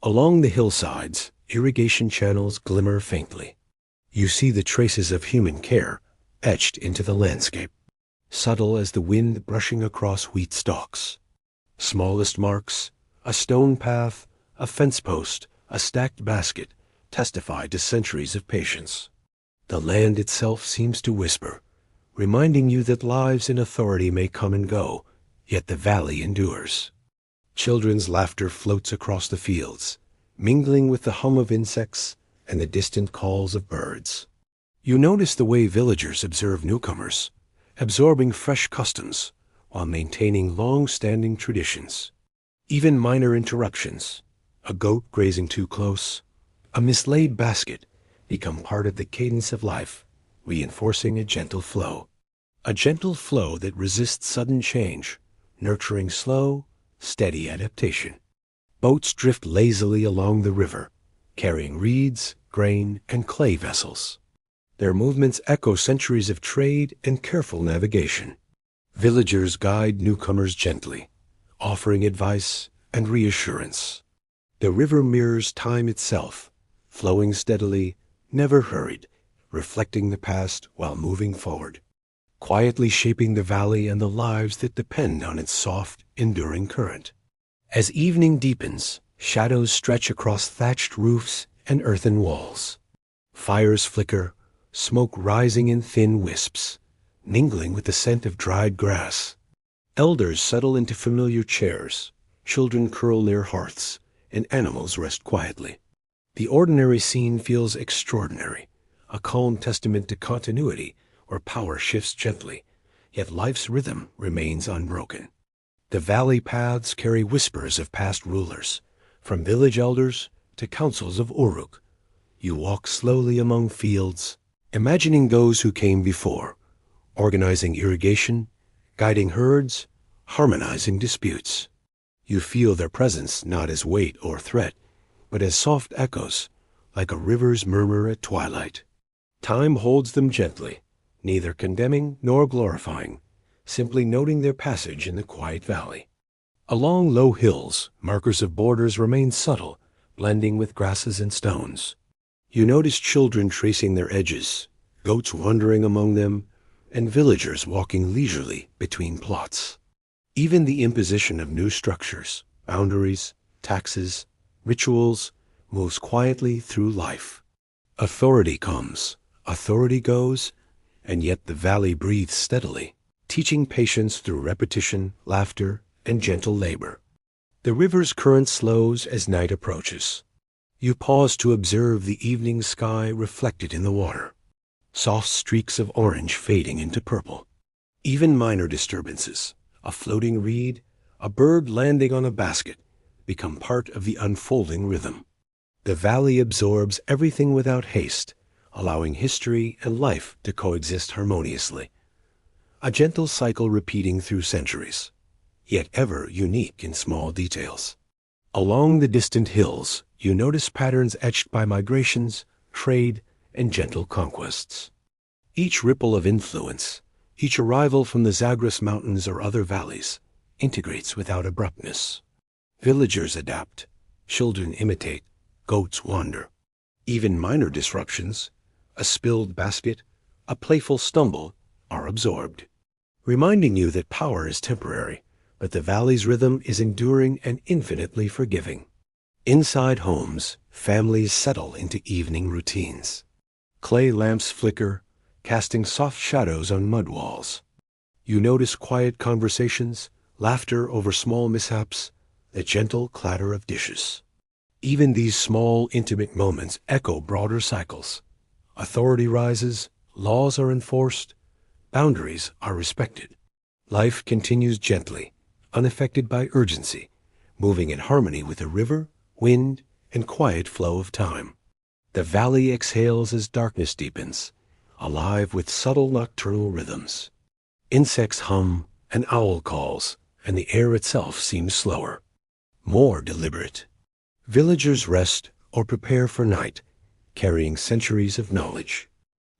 Along the hillsides, irrigation channels glimmer faintly. You see the traces of human care etched into the landscape, subtle as the wind brushing across wheat stalks. Smallest marks, a stone path, a fence post, a stacked basket, testify to centuries of patience. The land itself seems to whisper, reminding you that lives in authority may come and go, yet the valley endures. Children's laughter floats across the fields, mingling with the hum of insects and the distant calls of birds. You notice the way villagers observe newcomers, absorbing fresh customs while maintaining long-standing traditions. Even minor interruptions, a goat grazing too close, a mislaid basket, become part of the cadence of life, reinforcing a gentle flow. A gentle flow that resists sudden change, nurturing slow, steady adaptation. Boats drift lazily along the river, carrying reeds, grain, and clay vessels. Their movements echo centuries of trade and careful navigation. Villagers guide newcomers gently, offering advice and reassurance. The river mirrors time itself, flowing steadily, never hurried, reflecting the past while moving forward, quietly shaping the valley and the lives that depend on its soft, enduring current. As evening deepens, shadows stretch across thatched roofs and earthen walls. Fires flicker, smoke rising in thin wisps, mingling with the scent of dried grass. Elders settle into familiar chairs, children curl near hearths, and animals rest quietly. The ordinary scene feels extraordinary, a calm testament to continuity where power shifts gently, yet life's rhythm remains unbroken. The valley paths carry whispers of past rulers, from village elders to councils of Uruk. You walk slowly among fields, imagining those who came before, organizing irrigation, guiding herds, harmonizing disputes. You feel their presence not as weight or threat, but as soft echoes, like a river's murmur at twilight. Time holds them gently, neither condemning nor glorifying, simply noting their passage in the quiet valley. Along low hills, markers of borders remain subtle, blending with grasses and stones. You notice children tracing their edges, goats wandering among them, and villagers walking leisurely between plots. Even the imposition of new structures, boundaries, taxes, rituals, moves quietly through life. Authority comes, authority goes, and yet the valley breathes steadily, teaching patience through repetition, laughter, and gentle labor. The river's current slows as night approaches. You pause to observe the evening sky reflected in the water, soft streaks of orange fading into purple. Even minor disturbances, a floating reed, a bird landing on a basket, become part of the unfolding rhythm. The valley absorbs everything without haste, allowing history and life to coexist harmoniously. A gentle cycle repeating through centuries, yet ever unique in small details. Along the distant hills, you notice patterns etched by migrations, trade, and gentle conquests. Each ripple of influence, Each arrival from the Zagros Mountains or other valleys integrates without abruptness. Villagers adapt, children imitate, goats wander. Even minor disruptions, a spilled basket, a playful stumble, are absorbed, reminding you that power is temporary, but the valley's rhythm is enduring and infinitely forgiving. Inside homes, families settle into evening routines. Clay lamps flicker, casting soft shadows on mud walls. You notice quiet conversations, laughter over small mishaps, the gentle clatter of dishes. Even these small, intimate moments echo broader cycles. Authority rises, laws are enforced, boundaries are respected. Life continues gently, unaffected by urgency, moving in harmony with the river, wind, and quiet flow of time. The valley exhales as darkness deepens, alive with subtle nocturnal rhythms. Insects hum, an owl calls, and the air itself seems slower, more deliberate. Villagers rest or prepare for night, carrying centuries of knowledge.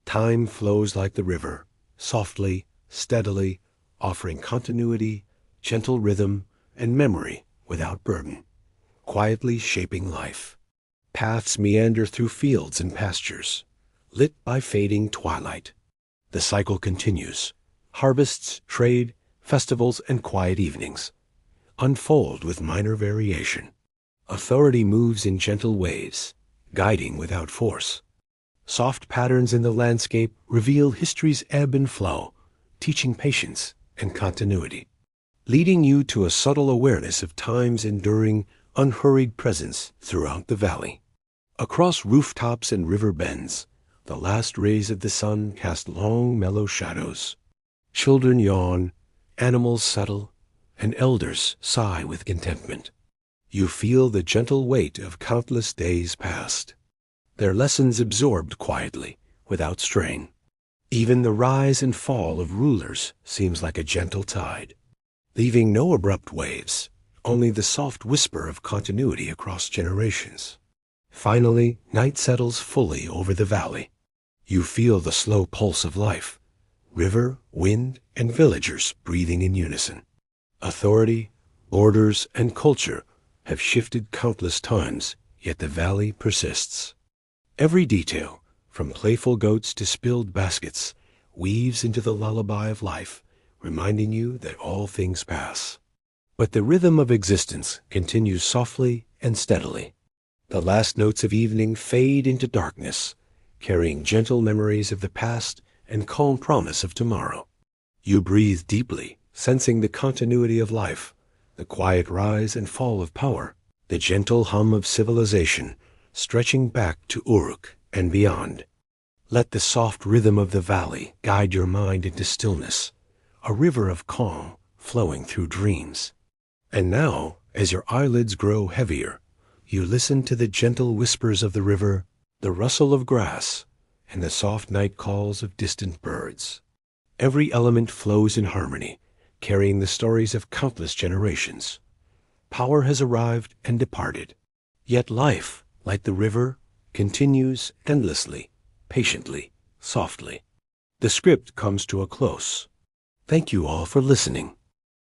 Time flows like the river, softly, steadily, offering continuity, gentle rhythm, and memory without burden, quietly shaping life. Paths meander through fields and pastures, lit by fading twilight. The cycle continues. Harvests, trade, festivals, and quiet evenings unfold with minor variation. Authority moves in gentle waves, guiding without force. Soft patterns in the landscape reveal history's ebb and flow, teaching patience and continuity, leading you to a subtle awareness of time's enduring, unhurried presence throughout the valley. Across rooftops and river bends, the last rays of the sun cast long, mellow shadows. Children yawn, animals settle, and elders sigh with contentment. You feel the gentle weight of countless days past, their lessons absorbed quietly, without strain. Even the rise and fall of rulers seems like a gentle tide, leaving no abrupt waves, only the soft whisper of continuity across generations. Finally, night settles fully over the valley. You feel the slow pulse of life, river, wind, and villagers breathing in unison. Authority, orders, and culture have shifted countless times, yet the valley persists. Every detail, from playful goats to spilled baskets, weaves into the lullaby of life, reminding you that all things pass. But the rhythm of existence continues softly and steadily. The last notes of evening fade into darkness, carrying gentle memories of the past and calm promise of tomorrow. You breathe deeply, sensing the continuity of life, the quiet rise and fall of power, the gentle hum of civilization, stretching back to Uruk and beyond. Let the soft rhythm of the valley guide your mind into stillness, a river of calm flowing through dreams. And now, as your eyelids grow heavier, you listen to the gentle whispers of the river, the rustle of grass, and the soft night calls of distant birds. Every element flows in harmony, carrying the stories of countless generations. Power has arrived and departed, yet life, like the river, continues endlessly, patiently, softly. The script comes to a close. Thank you all for listening.